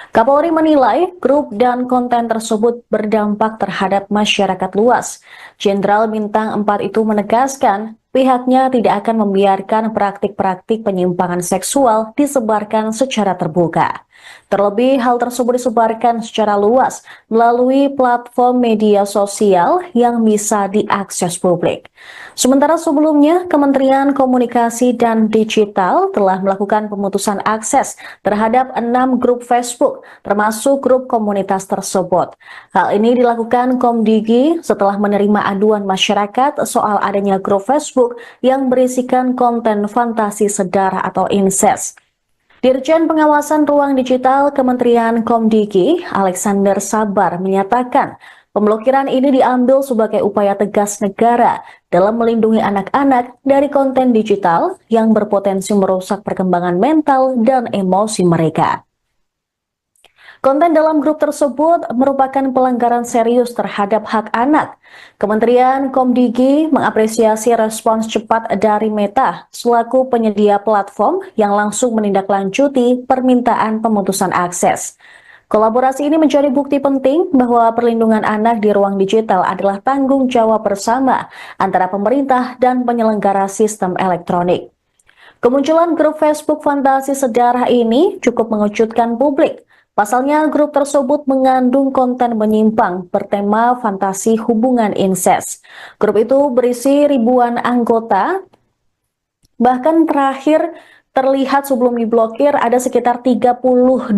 Kapolri menilai grup dan konten tersebut berdampak terhadap masyarakat luas. Jenderal Bintang 4 itu menegaskan pihaknya tidak akan membiarkan praktik-praktik penyimpangan seksual disebarkan secara terbuka. Terlebih, hal tersebut disebarkan secara luas melalui platform media sosial yang bisa diakses publik. Sementara sebelumnya, Kementerian Komunikasi dan Digital telah melakukan pemutusan akses terhadap 6 grup Facebook, termasuk grup komunitas tersebut. Hal ini dilakukan Komdigi setelah menerima aduan masyarakat soal adanya grup Facebook yang berisikan konten fantasi sedara atau incest. Dirjen Pengawasan Ruang Digital Kementerian Komdigi, Alexander Sabar, menyatakan pemblokiran ini diambil sebagai upaya tegas negara dalam melindungi anak-anak dari konten digital yang berpotensi merusak perkembangan mental dan emosi mereka. Konten dalam grup tersebut merupakan pelanggaran serius terhadap hak anak. Kementerian Komdigi mengapresiasi respons cepat dari Meta selaku penyedia platform yang langsung menindaklanjuti permintaan pemutusan akses. Kolaborasi ini menjadi bukti penting bahwa perlindungan anak di ruang digital adalah tanggung jawab bersama antara pemerintah dan penyelenggara sistem elektronik. Kemunculan grup Facebook fantasi sedarah ini cukup mengejutkan publik. Pasalnya, grup tersebut mengandung konten menyimpang bertema fantasi hubungan incest. Grup itu berisi ribuan anggota, bahkan terakhir terlihat sebelum diblokir ada sekitar 32.000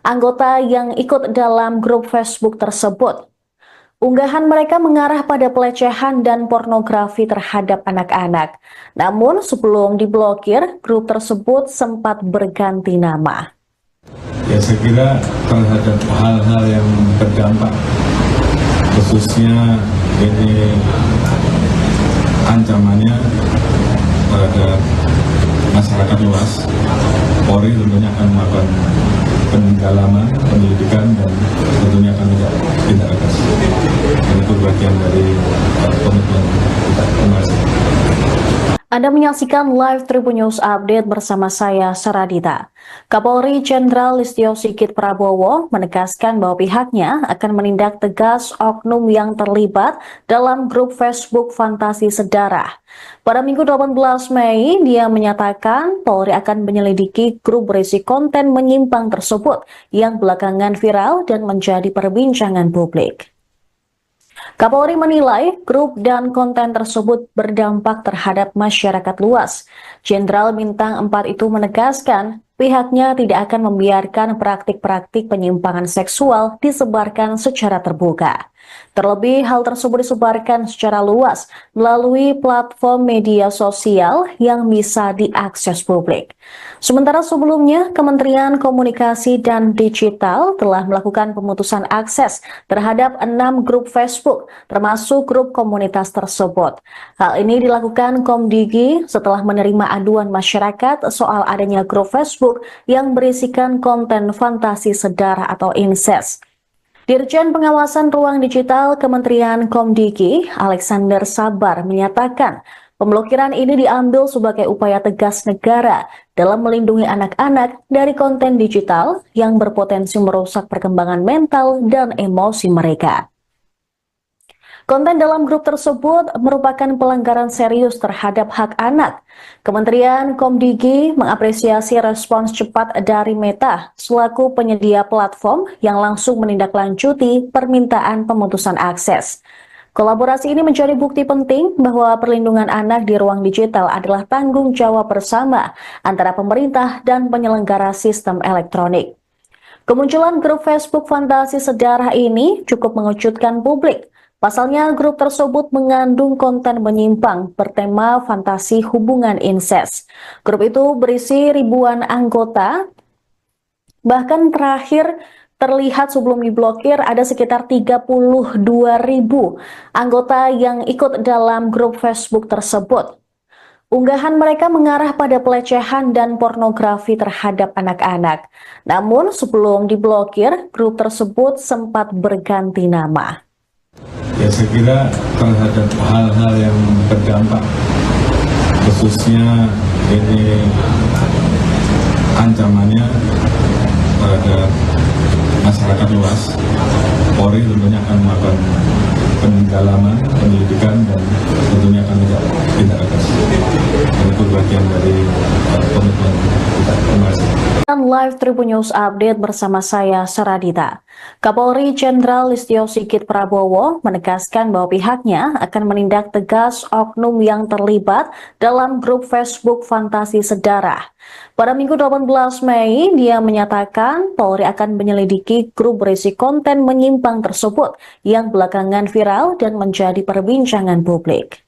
anggota yang ikut dalam grup Facebook tersebut. Unggahan mereka mengarah pada pelecehan dan pornografi terhadap anak-anak. Namun sebelum diblokir, grup tersebut sempat berganti nama. Ya, saya kira terhadap hal-hal yang berdampak, khususnya ini ancamannya terhadap masyarakat luas, Polri tentunya akan melakukan pendalaman, penyelidikan, dan tentunya akan tidak tegas. Dan itu bagian dari komitmen kita. Terima kasih. Anda menyaksikan live Tribun News Update bersama saya, Saradita. Kapolri Jenderal Listio Sigit Prabowo menegaskan bahwa pihaknya akan menindak tegas oknum yang terlibat dalam grup Facebook Fantasi Sedarah. Pada Minggu 18 Mei, dia menyatakan Polri akan menyelidiki grup berisi konten menyimpang tersebut yang belakangan viral dan menjadi perbincangan publik. Kapolri menilai grup dan konten tersebut berdampak terhadap masyarakat luas. Jenderal Bintang 4 itu menegaskan pihaknya tidak akan membiarkan praktik-praktik penyimpangan seksual disebarkan secara terbuka. Terlebih, hal tersebut disebarkan secara luas melalui platform media sosial yang bisa diakses publik. Sementara sebelumnya, Kementerian Komunikasi dan Digital telah melakukan pemutusan akses terhadap 6 grup Facebook, termasuk grup komunitas tersebut. Hal ini dilakukan Komdigi setelah menerima aduan masyarakat soal adanya grup Facebook yang berisikan konten fantasi sedarah atau incest. Dirjen Pengawasan Ruang Digital Kementerian Komdigi, Alexander Sabar, menyatakan pemblokiran ini diambil sebagai upaya tegas negara dalam melindungi anak-anak dari konten digital yang berpotensi merusak perkembangan mental dan emosi mereka. Konten dalam grup tersebut merupakan pelanggaran serius terhadap hak anak. Kementerian Komdigi mengapresiasi respons cepat dari Meta selaku penyedia platform yang langsung menindaklanjuti permintaan pemutusan akses. Kolaborasi ini menjadi bukti penting bahwa perlindungan anak di ruang digital adalah tanggung jawab bersama antara pemerintah dan penyelenggara sistem elektronik. Kemunculan grup Facebook Fantasi Sedarah ini cukup mengejutkan publik. Pasalnya, grup tersebut mengandung konten menyimpang bertema fantasi hubungan incest. Grup itu berisi ribuan anggota, bahkan terakhir terlihat sebelum diblokir ada sekitar 32.000 anggota yang ikut dalam grup Facebook tersebut. Unggahan mereka mengarah pada pelecehan dan pornografi terhadap anak-anak. Namun sebelum diblokir, grup tersebut sempat berganti nama. Ya, saya kira terhadap hal-hal yang berdampak, khususnya ini ancamannya terhadap masyarakat luas, Polri tentunya akan melakukan pendalaman, penyelidikan, dan tentunya akan tidak tegas. Itu bagian dari komitmen kita. Terima kasih. Live Tribun News Update bersama saya, Saradita. Kapolri Jenderal Listio Sigit Prabowo menegaskan bahwa pihaknya akan menindak tegas oknum yang terlibat dalam grup Facebook Fantasi Sedarah. Pada Minggu 18 Mei, dia menyatakan Polri akan menyelidiki grup berisi konten menyimpang tersebut yang belakangan viral dan menjadi perbincangan publik.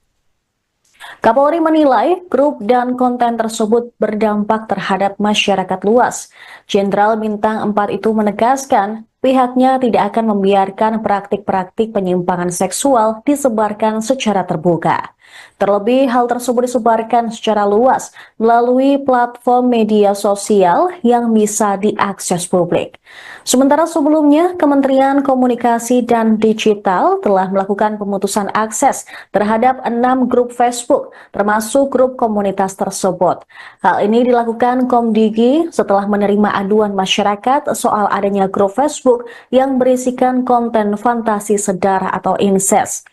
Kapolri menilai grup dan konten tersebut berdampak terhadap masyarakat luas. Jenderal Bintang 4 itu menegaskan pihaknya tidak akan membiarkan praktik-praktik penyimpangan seksual disebarkan secara terbuka. Terlebih, hal tersebut disebarkan secara luas melalui platform media sosial yang bisa diakses publik. Sementara sebelumnya, Kementerian Komunikasi dan Digital telah melakukan pemutusan akses terhadap 6 grup Facebook, termasuk grup komunitas tersebut. Hal ini dilakukan Komdigi setelah menerima aduan masyarakat soal adanya grup Facebook yang berisikan konten fantasi sedarah atau incest.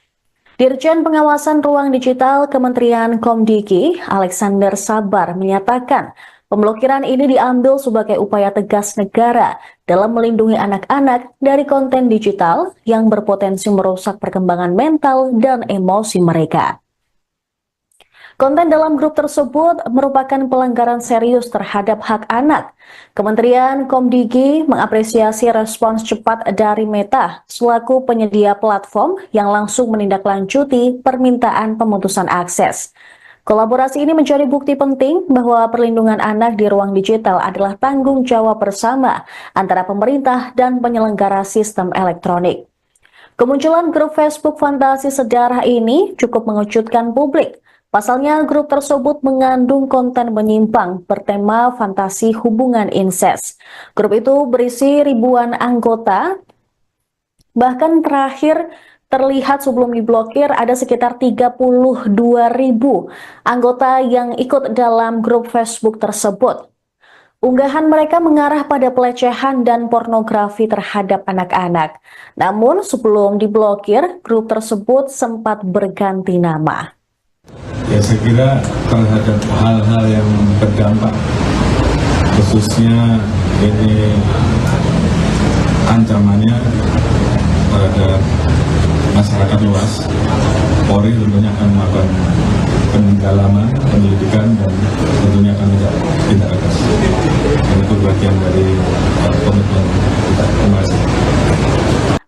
Dirjen Pengawasan Ruang Digital Kementerian Komdigi, Alexander Sabar, menyatakan pemblokiran ini diambil sebagai upaya tegas negara dalam melindungi anak-anak dari konten digital yang berpotensi merusak perkembangan mental dan emosi mereka. Konten dalam grup tersebut merupakan pelanggaran serius terhadap hak anak. Kementerian Komdigi mengapresiasi respons cepat dari Meta selaku penyedia platform yang langsung menindaklanjuti permintaan pemutusan akses. Kolaborasi ini menjadi bukti penting bahwa perlindungan anak di ruang digital adalah tanggung jawab bersama antara pemerintah dan penyelenggara sistem elektronik. Kemunculan grup Facebook Fantasi Sedarah ini cukup mengejutkan publik. Pasalnya, grup tersebut mengandung konten menyimpang bertema fantasi hubungan incest. Grup itu berisi ribuan anggota, bahkan terakhir terlihat sebelum diblokir ada sekitar 32.000 anggota yang ikut dalam grup Facebook tersebut. Unggahan mereka mengarah pada pelecehan dan pornografi terhadap anak-anak. Namun sebelum diblokir, grup tersebut sempat berganti nama. Ya, saya kira terhadap hal-hal yang berdampak, khususnya ini ancamannya pada masyarakat luas, Polri tentunya akan melakukan pendalaman, penyelidikan, dan tentunya akan tidak tegas. Dan itu bagian dari komitmen kita kemarin.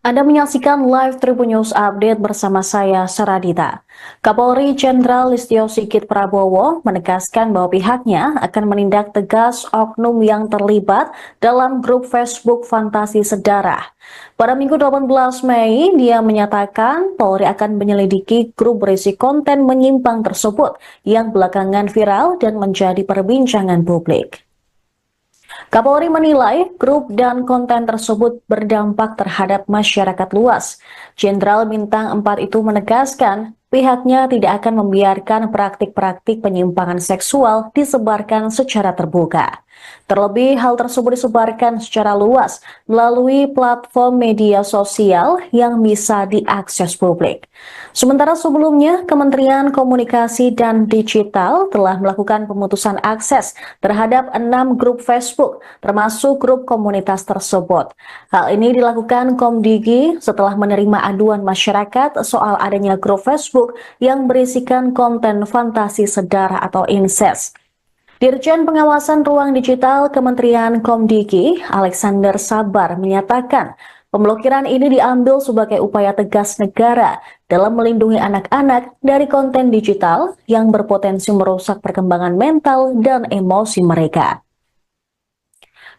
Anda menyaksikan live Tribun News Update bersama saya, Saradita. Kapolri Jenderal Listio Sigit Prabowo menegaskan bahwa pihaknya akan menindak tegas oknum yang terlibat dalam grup Facebook Fantasi Sedarah. Pada Minggu 18 Mei, dia menyatakan Polri akan menyelidiki grup berisi konten menyimpang tersebut yang belakangan viral dan menjadi perbincangan publik. Kapolri menilai grup dan konten tersebut berdampak terhadap masyarakat luas. Jenderal Bintang 4 itu menegaskan pihaknya tidak akan membiarkan praktik-praktik penyimpangan seksual disebarkan secara terbuka. Terlebih, hal tersebut disebarkan secara luas melalui platform media sosial yang bisa diakses publik. Sementara sebelumnya, Kementerian Komunikasi dan Digital telah melakukan pemutusan akses terhadap 6 grup Facebook, termasuk grup komunitas tersebut. Hal ini dilakukan Komdigi setelah menerima aduan masyarakat soal adanya grup Facebook yang berisikan konten fantasi sedarah atau incest. Dirjen Pengawasan Ruang Digital Kementerian Komdigi, Alexander Sabar, menyatakan pemblokiran ini diambil sebagai upaya tegas negara dalam melindungi anak-anak dari konten digital yang berpotensi merusak perkembangan mental dan emosi mereka.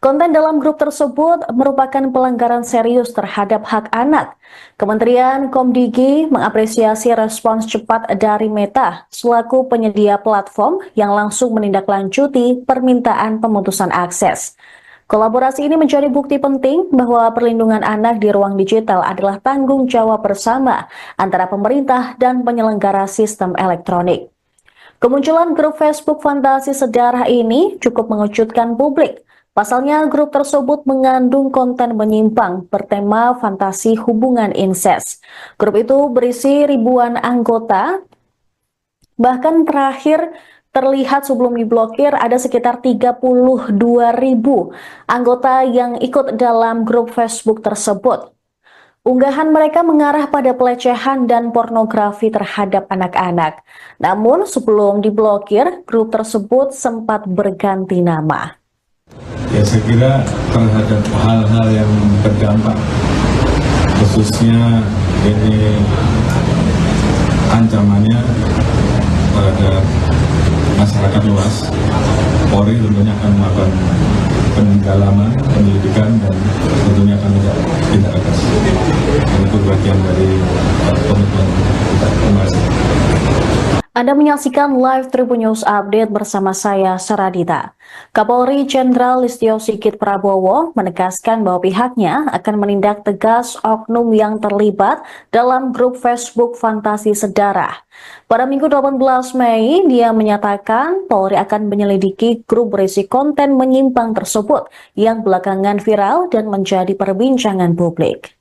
Konten dalam grup tersebut merupakan pelanggaran serius terhadap hak anak. Kementerian Komdigi mengapresiasi respons cepat dari Meta selaku penyedia platform yang langsung menindaklanjuti permintaan pemutusan akses. Kolaborasi ini menjadi bukti penting bahwa perlindungan anak di ruang digital adalah tanggung jawab bersama antara pemerintah dan penyelenggara sistem elektronik. Kemunculan grup Facebook Fantasi Sedarah ini cukup mengejutkan publik. Pasalnya, grup tersebut mengandung konten menyimpang bertema fantasi hubungan incest. Grup itu berisi ribuan anggota, bahkan terakhir terlihat sebelum diblokir ada sekitar 32.000 anggota yang ikut dalam grup Facebook tersebut. Unggahan mereka mengarah pada pelecehan dan pornografi terhadap anak-anak. Namun sebelum diblokir, grup tersebut sempat berganti nama. Ya, saya kira terhadap hal-hal yang berdampak, khususnya ini ancamannya pada masyarakat luas, Polri tentunya akan melakukan pendalaman, penyelidikan, dan tentunya akan tidak tegas. Dan itu bagian dari komitmen kita kemarin. Anda menyaksikan live Tribun News Update bersama saya, Saradita. Kapolri Jenderal Listio Sigit Prabowo menegaskan bahwa pihaknya akan menindak tegas oknum yang terlibat dalam grup Facebook Fantasi Sedarah. Pada Minggu 18 Mei, dia menyatakan Polri akan menyelidiki grup berisi konten menyimpang tersebut yang belakangan viral dan menjadi perbincangan publik.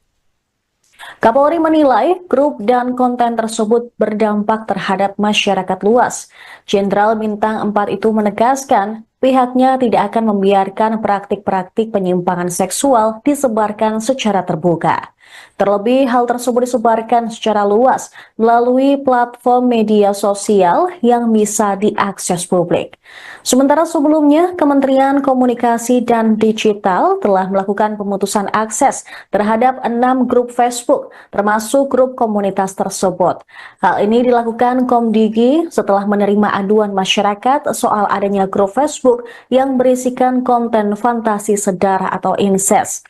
Kapolri menilai grup dan konten tersebut berdampak terhadap masyarakat luas. Jenderal Bintang 4 itu menegaskan pihaknya tidak akan membiarkan praktik-praktik penyimpangan seksual disebarkan secara terbuka. Terlebih, hal tersebut disebarkan secara luas melalui platform media sosial yang bisa diakses publik. Sementara sebelumnya, Kementerian Komunikasi dan Digital telah melakukan pemutusan akses terhadap 6 grup Facebook, termasuk grup komunitas tersebut. Hal ini dilakukan Komdigi setelah menerima aduan masyarakat soal adanya grup Facebook yang berisikan konten fantasi sedarah atau incest.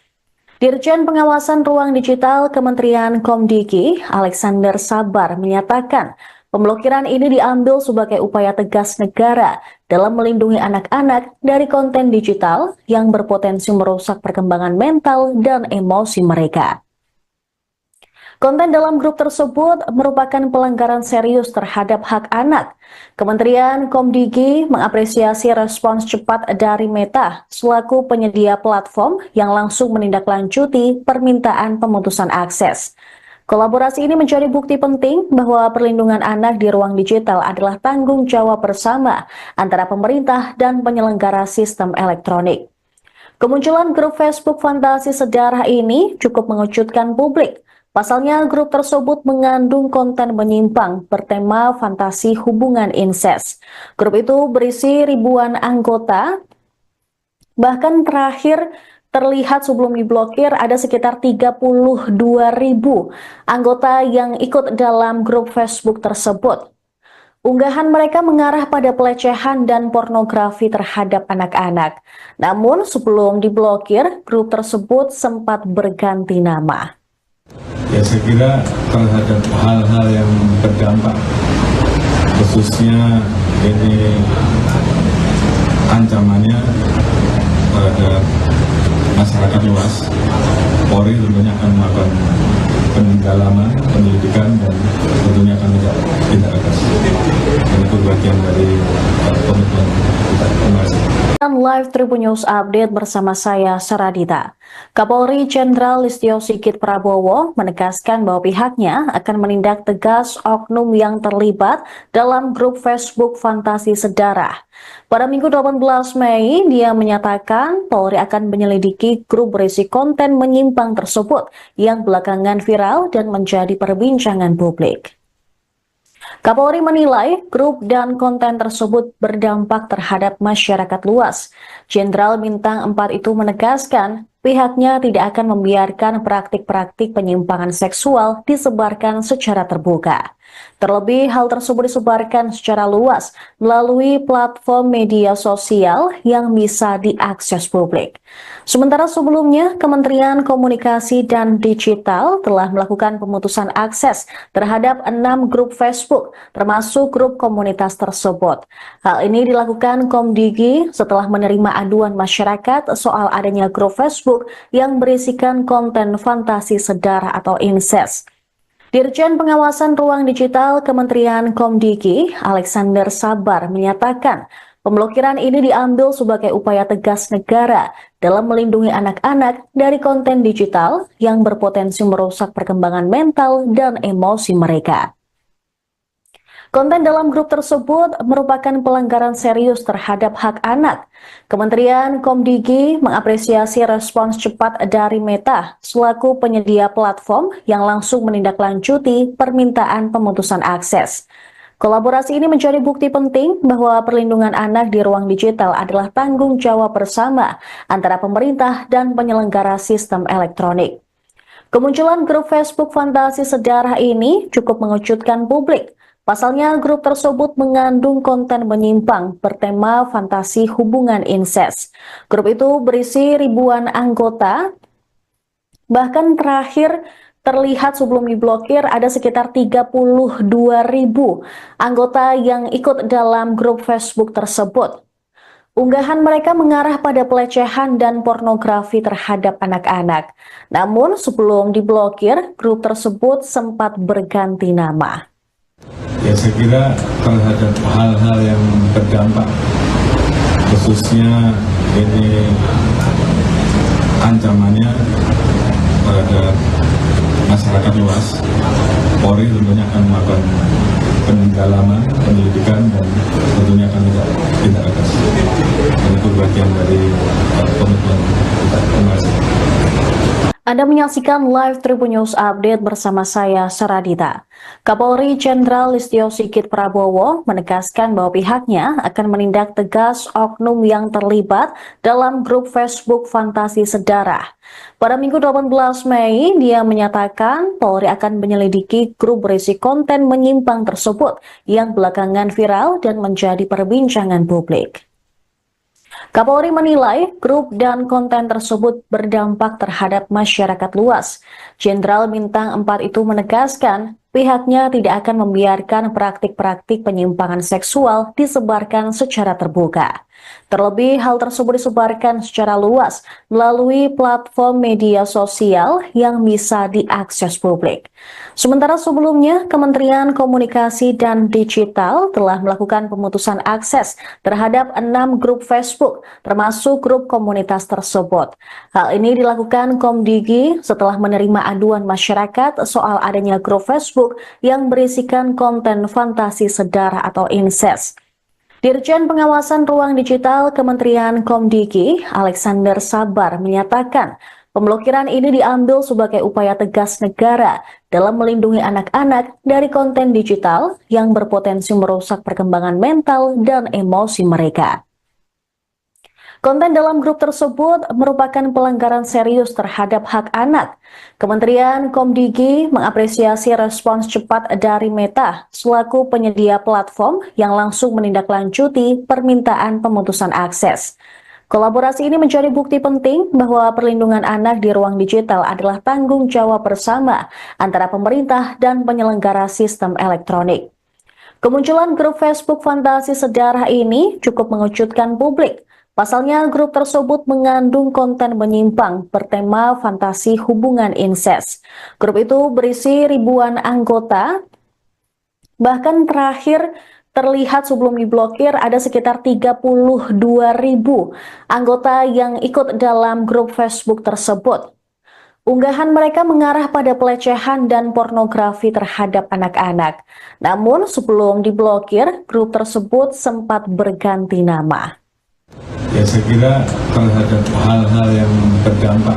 Dirjen Pengawasan Ruang Digital Kementerian Komdigi, Alexander Sabar, menyatakan pemblokiran ini diambil sebagai upaya tegas negara dalam melindungi anak-anak dari konten digital yang berpotensi merusak perkembangan mental dan emosi mereka. Konten dalam grup tersebut merupakan pelanggaran serius terhadap hak anak. Kementerian Komdigi mengapresiasi respons cepat dari Meta selaku penyedia platform yang langsung menindaklanjuti permintaan pemutusan akses. Kolaborasi ini menjadi bukti penting bahwa perlindungan anak di ruang digital adalah tanggung jawab bersama antara pemerintah dan penyelenggara sistem elektronik. Kemunculan grup Facebook Fantasi Sedarah ini cukup mengejutkan publik. Pasalnya, grup tersebut mengandung konten menyimpang bertema fantasi hubungan incest. Grup itu berisi ribuan anggota, bahkan terakhir terlihat sebelum diblokir ada sekitar 32.000 anggota yang ikut dalam grup Facebook tersebut. Unggahan mereka mengarah pada pelecehan dan pornografi terhadap anak-anak. Namun sebelum diblokir, grup tersebut sempat berganti nama. Ya, saya kira terhadap hal-hal yang berdampak, khususnya ini ancamannya pada masyarakat luas, Polri tentunya akan melakukan pendalaman, penyelidikan, dan tentunya akan tidak atas. Dan itu bagian dari komitmen kita. Terima kasih. Live Tribun News Update bersama saya, Saradita. Kapolri Jenderal Listio Sigit Prabowo menegaskan bahwa pihaknya akan menindak tegas oknum yang terlibat dalam grup Facebook Fantasi Sedarah. Pada Minggu 18 Mei, dia menyatakan Polri akan menyelidiki grup berisi konten menyimpang tersebut yang belakangan viral dan menjadi perbincangan publik. Kapolri menilai grup dan konten tersebut berdampak terhadap masyarakat luas. Jenderal Bintang 4 itu menegaskan pihaknya tidak akan membiarkan praktik-praktik penyimpangan seksual disebarkan secara terbuka. Terlebih, hal tersebut disebarkan secara luas melalui platform media sosial yang bisa diakses publik. Sementara sebelumnya, Kementerian Komunikasi dan Digital telah melakukan pemutusan akses terhadap 6 grup Facebook, termasuk grup komunitas tersebut. Hal ini dilakukan Komdigi setelah menerima aduan masyarakat soal adanya grup Facebook yang berisikan konten fantasi sedarah atau incest. Dirjen Pengawasan Ruang Digital Kementerian Komdigi, Alexander Sabar, menyatakan pemblokiran ini diambil sebagai upaya tegas negara dalam melindungi anak-anak dari konten digital yang berpotensi merusak perkembangan mental dan emosi mereka. Konten dalam grup tersebut merupakan pelanggaran serius terhadap hak anak. Kementerian Komdigi mengapresiasi respons cepat dari Meta selaku penyedia platform yang langsung menindaklanjuti permintaan pemutusan akses. Kolaborasi ini menjadi bukti penting bahwa perlindungan anak di ruang digital adalah tanggung jawab bersama antara pemerintah dan penyelenggara sistem elektronik. Kemunculan grup Facebook Fantasi Sedarah ini cukup mengejutkan publik. Pasalnya, grup tersebut mengandung konten menyimpang bertema fantasi hubungan incest. Grup itu berisi ribuan anggota, bahkan terakhir terlihat sebelum diblokir ada sekitar 32.000 anggota yang ikut dalam grup Facebook tersebut. Unggahan mereka mengarah pada pelecehan dan pornografi terhadap anak-anak. Namun sebelum diblokir, grup tersebut sempat berganti nama. Ya, saya kira terhadap hal-hal yang berdampak, khususnya ini ancamannya pada masyarakat luas, Polri tentunya akan melakukan pendalaman, penyelidikan, dan tentunya akan tidak atas. Dan itu bagian dari komitmen kita. Terima kasih. Anda menyaksikan Live Tribun News Update bersama saya, Saradita. Kapolri Jenderal Listio Sigit Prabowo menegaskan bahwa pihaknya akan menindak tegas oknum yang terlibat dalam grup Facebook Fantasi Sedarah. Pada Minggu 18 Mei, dia menyatakan Polri akan menyelidiki grup berisi konten menyimpang tersebut yang belakangan viral dan menjadi perbincangan publik. Kapolri menilai grup dan konten tersebut berdampak terhadap masyarakat luas. Jenderal Bintang 4 itu menegaskan pihaknya tidak akan membiarkan praktik-praktik penyimpangan seksual disebarkan secara terbuka. Terlebih, hal tersebut disebarkan secara luas melalui platform media sosial yang bisa diakses publik. Sementara sebelumnya, Kementerian Komunikasi dan Digital telah melakukan pemutusan akses terhadap 6 grup Facebook, termasuk grup komunitas tersebut. Hal ini dilakukan Komdigi setelah menerima aduan masyarakat soal adanya grup Facebook yang berisikan konten fantasi sedara atau incest. Dirjen Pengawasan Ruang Digital Kementerian Komdigi, Alexander Sabar, menyatakan pemblokiran ini diambil sebagai upaya tegas negara dalam melindungi anak-anak dari konten digital yang berpotensi merusak perkembangan mental dan emosi mereka. Konten dalam grup tersebut merupakan pelanggaran serius terhadap hak anak. Kementerian Komdigi mengapresiasi respons cepat dari Meta selaku penyedia platform yang langsung menindaklanjuti permintaan pemutusan akses. Kolaborasi ini menjadi bukti penting bahwa perlindungan anak di ruang digital adalah tanggung jawab bersama antara pemerintah dan penyelenggara sistem elektronik. Kemunculan grup Facebook fantasi sedarah ini cukup mengejutkan publik. Pasalnya, grup tersebut mengandung konten menyimpang bertema fantasi hubungan incest. Grup itu berisi ribuan anggota, bahkan terakhir terlihat sebelum diblokir ada sekitar 32.000 anggota yang ikut dalam grup Facebook tersebut. Unggahan mereka mengarah pada pelecehan dan pornografi terhadap anak-anak. Namun sebelum diblokir, grup tersebut sempat berganti nama. Ya, saya kira terhadap hal-hal yang berdampak,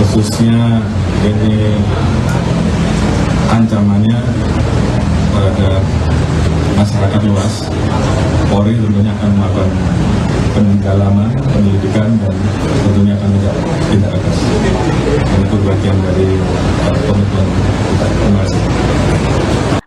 khususnya ini ancamannya pada masyarakat luas, Polri tentunya akan melakukan pendalaman, penyelidikan, dan tentunya akan tidak atas. Itu bagian dari komitmen kita. Terima kasih.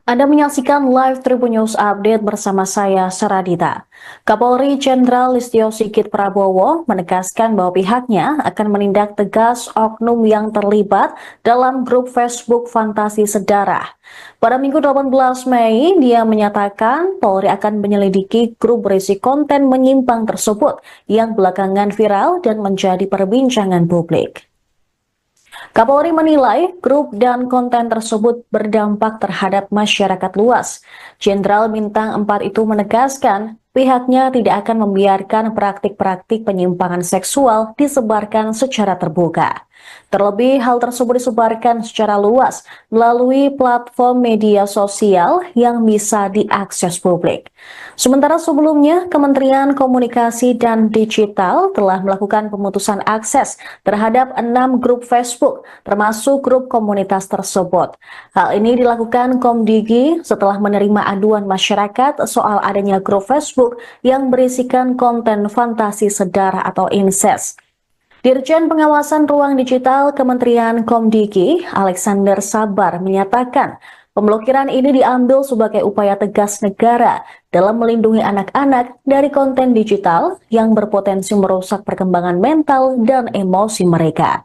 Anda menyaksikan live Tribun News Update bersama saya, Saradita. Kapolri Jenderal Listio Sigit Prabowo menegaskan bahwa pihaknya akan menindak tegas oknum yang terlibat dalam grup Facebook fantasi sedarah. Pada Minggu 18 Mei, dia menyatakan Polri akan menyelidiki grup berisi konten menyimpang tersebut yang belakangan viral dan menjadi perbincangan publik. Kapolri menilai grup dan konten tersebut berdampak terhadap masyarakat luas. Jenderal Bintang 4 itu menegaskan pihaknya tidak akan membiarkan praktik-praktik penyimpangan seksual disebarkan secara terbuka. Terlebih, hal tersebut disebarkan secara luas melalui platform media sosial yang bisa diakses publik. Sementara sebelumnya, Kementerian Komunikasi dan Digital telah melakukan pemutusan akses terhadap 6 grup Facebook, termasuk grup komunitas tersebut. Hal ini dilakukan Komdigi setelah menerima aduan masyarakat soal adanya grup Facebook yang berisikan konten fantasi sedara atau incest. Dirjen Pengawasan Ruang Digital Kementerian Komdigi, Alexander Sabar, menyatakan pemblokiran ini diambil sebagai upaya tegas negara dalam melindungi anak-anak dari konten digital yang berpotensi merusak perkembangan mental dan emosi mereka.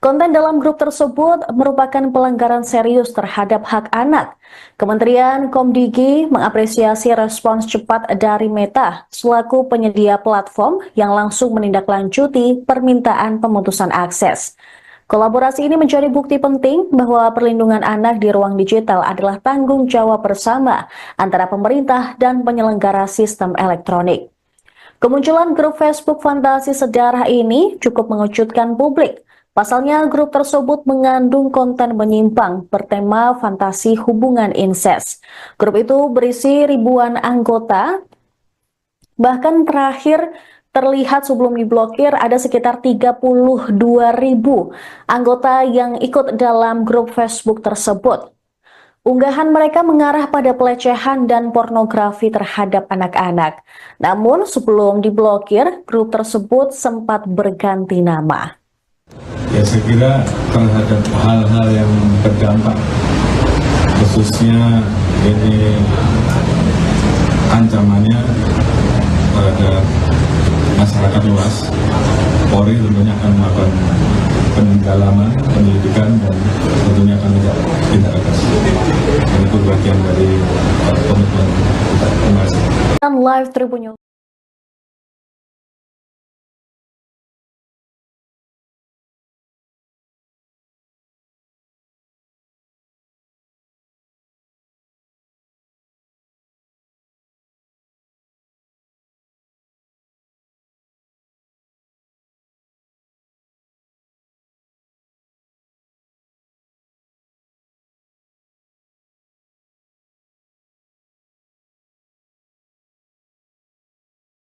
Konten dalam grup tersebut merupakan pelanggaran serius terhadap hak anak. Kementerian Komdigi mengapresiasi respons cepat dari Meta selaku penyedia platform yang langsung menindaklanjuti permintaan pemutusan akses. Kolaborasi ini menjadi bukti penting bahwa perlindungan anak di ruang digital adalah tanggung jawab bersama antara pemerintah dan penyelenggara sistem elektronik. Kemunculan grup Facebook fantasi sedarah ini cukup mengejutkan publik. Pasalnya, grup tersebut mengandung konten menyimpang bertema fantasi hubungan incest. Grup itu berisi ribuan anggota, bahkan terakhir terlihat sebelum diblokir ada sekitar 32.000 anggota yang ikut dalam grup Facebook tersebut. Unggahan mereka mengarah pada pelecehan dan pornografi terhadap anak-anak. Namun sebelum diblokir, grup tersebut sempat berganti nama. Ya, saya kira terhadap hal-hal yang berdampak, khususnya ini ancamannya pada masyarakat luas, Polri tentunya akan melakukan pendalaman, penyelidikan, dan tentunya akan tindak tegas. Dan itu bagian dari komitmen kita. Terima kasih. Dan live Tribun News.